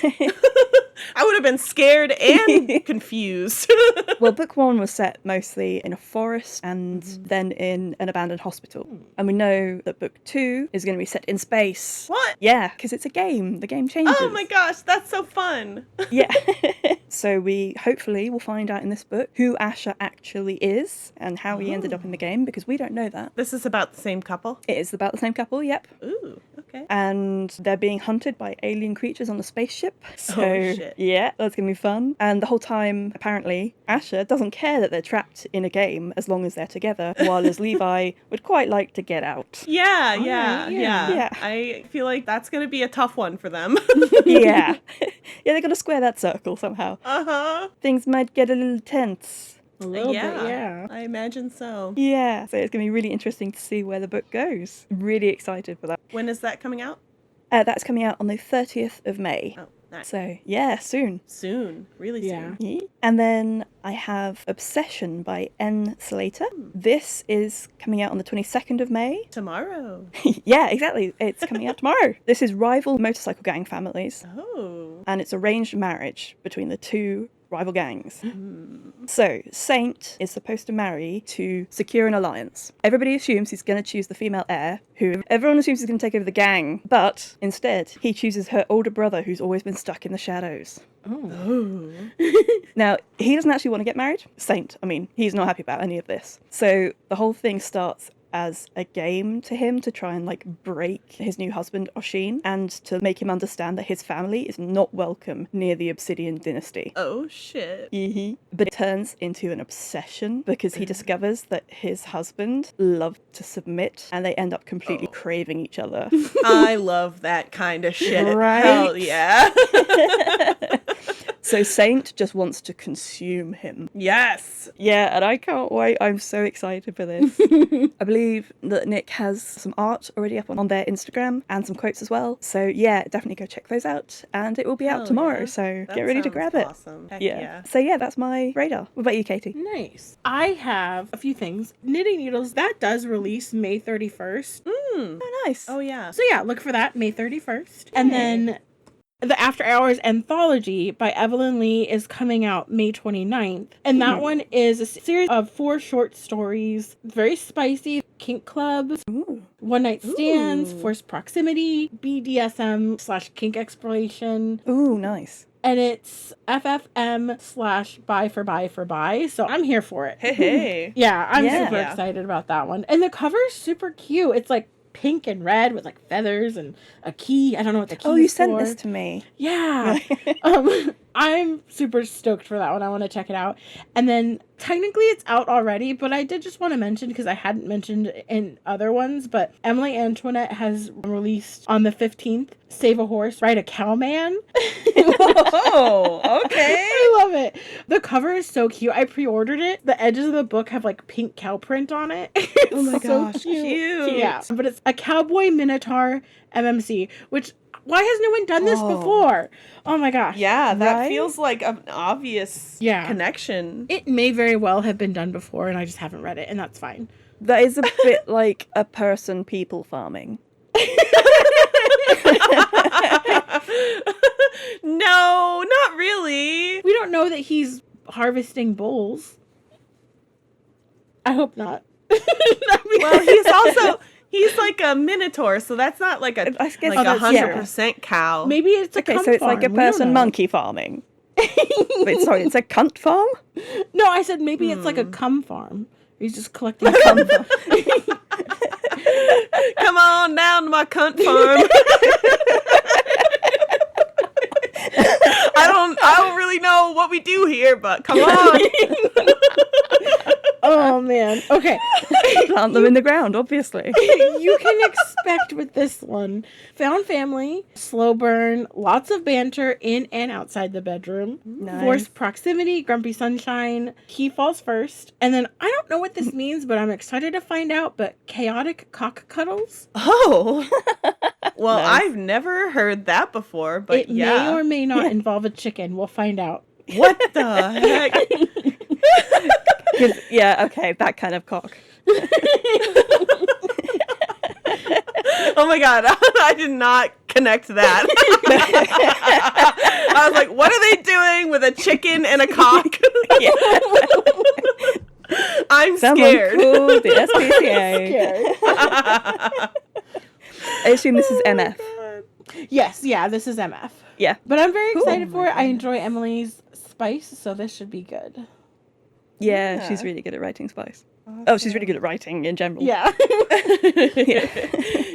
I would have been scared and confused. Well, book 1 was set mostly in a forest and then in an abandoned hospital. And we know that book 2 is going to be set in space. What? Yeah, because it's a game. The game changes. Oh my gosh, that's so fun. Yeah. So we hopefully will find out in this book who Asher actually is and how he ended up in the game, because we don't know that. This is about the same couple? It is about the same couple, yep. Ooh, okay. And they're being hunted by alien creatures on a spaceship. So, shit. yeah, that's going to be fun. And the whole time, apparently, Asher doesn't care that they're trapped in a game as long as they're together, while as Levi would quite like to get out. Yeah. Yeah. I feel like that's going to be a tough one for them. Yeah. Yeah, they got to square that circle somehow. Uh-huh. Things might get a little tense. A little bit, yeah. I imagine so. Yeah, so it's going to be really interesting to see where the book goes. Really excited for that. When is that coming out? That's coming out on the 30th of May. Oh, nice. So, yeah, soon. Soon. Really Yeah. soon. Yeah. And then I have Obsession by N. Slater. This is coming out on the 22nd of May. Tomorrow. Yeah, exactly. It's coming out tomorrow. This is rival motorcycle gang families, Oh. and it's arranged marriage between the two rival gangs. So, Saint is supposed to marry to secure an alliance. Everybody assumes he's going to choose the female heir, who everyone assumes is going to take over the gang, but instead, he chooses her older brother who's always been stuck in the shadows. Oh. Now, he doesn't actually want to get married. Saint, I mean, he's not happy about any of this. So the whole thing starts as a game to him to try and like break his new husband Oshin and to make him understand that his family is not welcome near the Obsidian dynasty. Oh, shit. But it turns into an obsession because he discovers that his husband loved to submit and they end up completely craving each other. I love that kind of shit. Right? Hell yeah. So Saint just wants to consume him. Yes. Yeah, and I can't wait. I'm so excited for this. I believe that Nick has some art already up on their Instagram and some quotes as well. So yeah, definitely go check those out. And it will be out Hell tomorrow, yeah. so That get ready to sounds grab it. awesome. Heck Yeah. yeah. So yeah, that's my radar. What about you, Caity? Nice. I have a few things. Knitting Needles, that does release May 31st. Oh, nice. Oh, yeah. So yeah, look for that, May 31st. And then the After Hours Anthology by Evelyn Lee is coming out May 29th. And that one is a series of 4 short stories. Very spicy. Kink clubs, one night stands, forced proximity, BDSM/kink exploration. Ooh, nice. And it's FFM/buy for buy for buy. So I'm here for it. Hey. Yeah, I'm Yeah. super excited about that one. And the cover is super cute. It's like pink and red with like feathers and a key. I don't know what the key is. Oh, you sent for. this to me. Yeah. I'm super stoked for that one. I want to check it out. And then technically it's out already, but I did just want to mention, because I hadn't mentioned in other ones, but Emily Antoinette has released on the 15th, Save a Horse, Ride a Cowman. Oh, okay. I love it. The cover is so cute. I pre-ordered it. The edges of the book have like pink cow print on it. It's Oh my so gosh, cute. Yeah, but it's a cowboy minotaur MMC, which why has no one done this before? Oh my gosh. Yeah, that Right? feels like an obvious connection. It may very well have been done before and I just haven't read it, and that's fine. That is a bit like a person people farming. No, not really. We don't know that he's harvesting bulls. I hope not. Well, He's like a minotaur, so that's not like a I guess like that's- 100% cow. Maybe it's a Okay, cum so it's like a farm. We don't person know. monkey farming. Wait, sorry, it's a cunt farm? No, I said maybe it's like a cum farm. He's just collecting Cum cum. farm. Come on down to my cunt farm. I don't really know what we do here, but come on. Oh man. Okay. Plant them in the ground, obviously. You can expect with this one found family, slow burn, lots of banter in and outside the bedroom, Nice. forced proximity, grumpy sunshine, he falls first, and then I don't know what this means, but I'm excited to find out, but chaotic cock cuddles. Oh. Well, Nice. I've never heard that before, but It yeah. may or may not involve a chicken. We'll find out. What the heck? 'Cause- yeah, okay, that kind of cock. Oh my god, I did not connect that. I was like, what are they doing with a chicken and a cock? Yeah. I'm Someone scared. called the SPCA. I assume this is MF. Yes, yeah, this is MF. Yeah. But I'm very Cool. excited for it. I enjoy Emily's spice, so this should be good. Yeah, she's really good at writing spice. Oh, she's really good at writing in general. Yeah.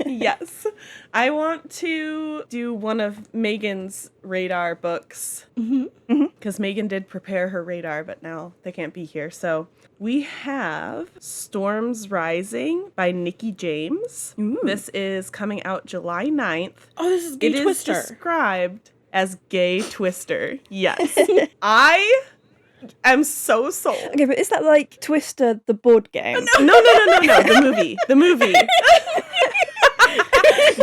Yes. I want to do one of Megan's radar books. Because Megan did prepare her radar, but now they can't be here. So we have Storms Rising by Nikki James. Ooh. This is coming out July 9th. Oh, this is Gay It is Twister. described as Gay Twister. Yes. I am so sold. Okay, but is that like Twister the board game? No. The movie. The movie.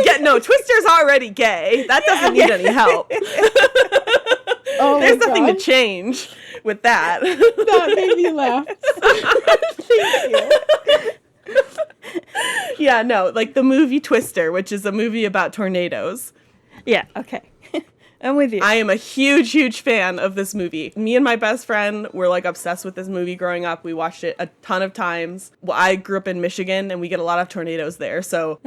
Yeah, no, Twister's already gay. That doesn't need any help. Oh There's my nothing to God. change with that. That made me laugh. Thank you. Yeah, no, like the movie Twister, which is a movie about tornadoes. Yeah, okay. I'm with you. I am a huge fan of this movie. Me and my best friend were like obsessed with this movie growing up. We watched it a ton of times. Well, I grew up in Michigan and we get a lot of tornadoes there. So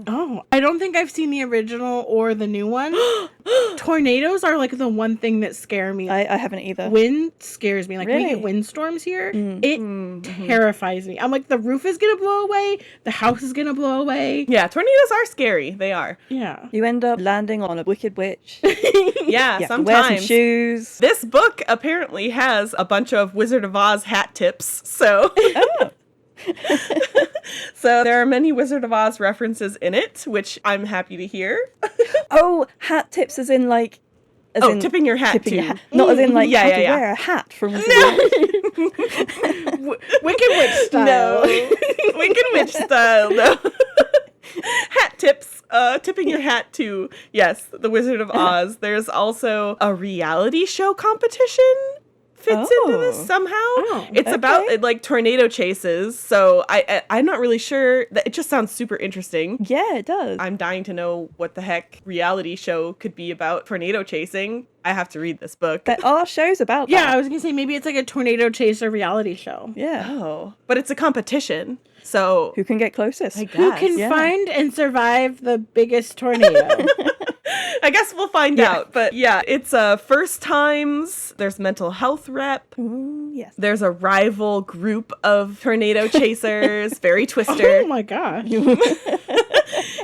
Oh, I don't think I've seen the original or the new one. Tornadoes are like the one thing that scare me. I haven't either. Wind scares me. Like we Really? get windstorms here. It terrifies me. I'm like, the roof is gonna blow away. The house is gonna blow away. yeah, tornadoes are scary. They are. Yeah. You end up landing on a wicked witch. Yeah, You have to wear some sometimes. shoes. This book apparently has a bunch of Wizard of Oz hat tips. So So there are many Wizard of Oz references in it, which I'm happy to hear. Oh, hat tips as in like... As in Tipping your hat tipping too. your hat. Not as in like Yeah, how yeah, to yeah. wear a hat from Wizard of Oz. Wicked Witch style. No. Wicked Witch style, no. Hat tips. Tipping your hat to, yes, the Wizard of Oz. There's also a reality show competition fits into this Oh. somehow. Oh, It's about okay. like tornado chases. So I'm not really sure. That it just sounds super interesting. Yeah, it does. I'm dying to know what the heck reality show could be about tornado chasing. I have to read this book. There are shows about Yeah, that. I was gonna say maybe it's like a tornado chaser reality show. Yeah. Oh, but it's a competition. So Who can get closest? I Who guess. can yeah. find and survive the biggest tornado? I guess we'll find out. But yeah, it's first times. There's mental health rep. Ooh, yes. There's a rival group of tornado chasers. Very Twister. Oh my gosh.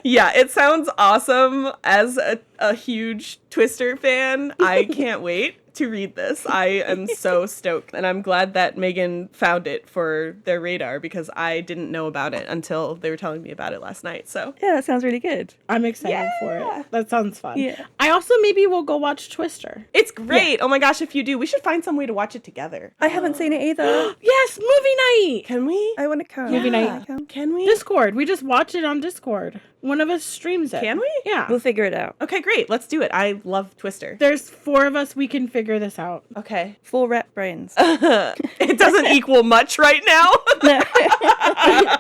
Yeah, it sounds awesome. As a huge Twister fan, I can't wait to read this. I am so stoked. And I'm glad that Megan found it for their radar because I didn't know about it until they were telling me about it last night. So Yeah, that sounds really good. I'm excited for it. That sounds fun. Yeah. I also maybe will go watch Twister. it's great. Oh my gosh, if you do, we should find some way to watch it together. I haven't seen it either. Yes, movie night. Can we? I want to come. Movie night. I can. Can we? Discord. We just watch it on Discord. One of us streams it. Can we? Yeah. We'll figure it out. Okay, great. Let's do it. I love Twister. There's 4 of us. We can figure this out. Okay. 4 rat brains. It doesn't equal much right now. No.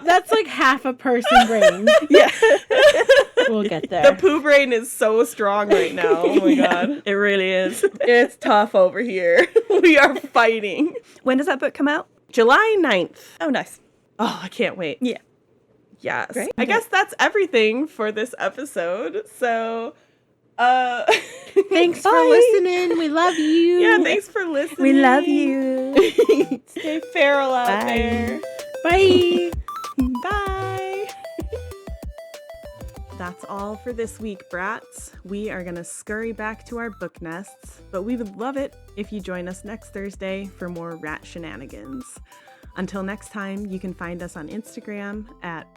That's like half a person brain. Yeah. We'll get The there. poo brain is so strong right now. Oh my god. It really is. It's tough over here. We are fighting. When does that book come out? July 9th. Oh, nice. Oh, I can't wait. Yeah. Yes. Great. I guess that's everything for this episode. So, Thanks for Bye. listening. We love you. Yeah, thanks for listening. We love you. Stay feral out Bye. there. Bye. Bye. That's all for this week, brats. We are going to scurry back to our book nests, but we would love it if you join us next Thursday for more rat shenanigans. Until next time, you can find us on Instagram at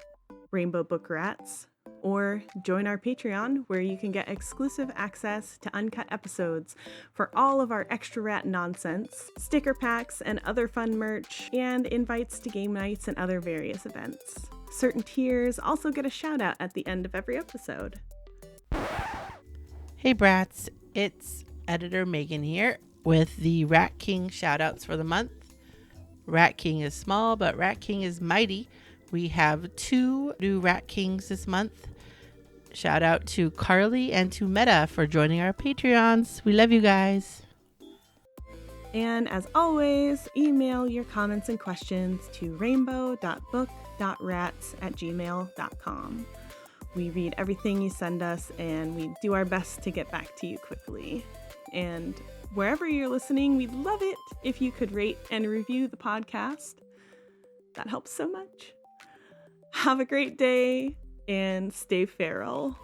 Rainbow Book Rats, or join our Patreon where you can get exclusive access to uncut episodes for all of our extra rat nonsense, sticker packs and other fun merch, and invites to game nights and other various events. Certain tiers also get a shout out at the end of every episode. Hey brats, it's editor Megan here with the Rat King shoutouts for the month. Rat King is small, but Rat King is mighty. We have 2 new Rat Kings this month. Shout out to Carly and to Meta for joining our Patreons. We love you guys. And as always, email your comments and questions to rainbow.book.rats@gmail.com. We read everything you send us and we do our best to get back to you quickly. And wherever you're listening, we'd love it if you could rate and review the podcast. That helps so much. Have a great day and stay feral.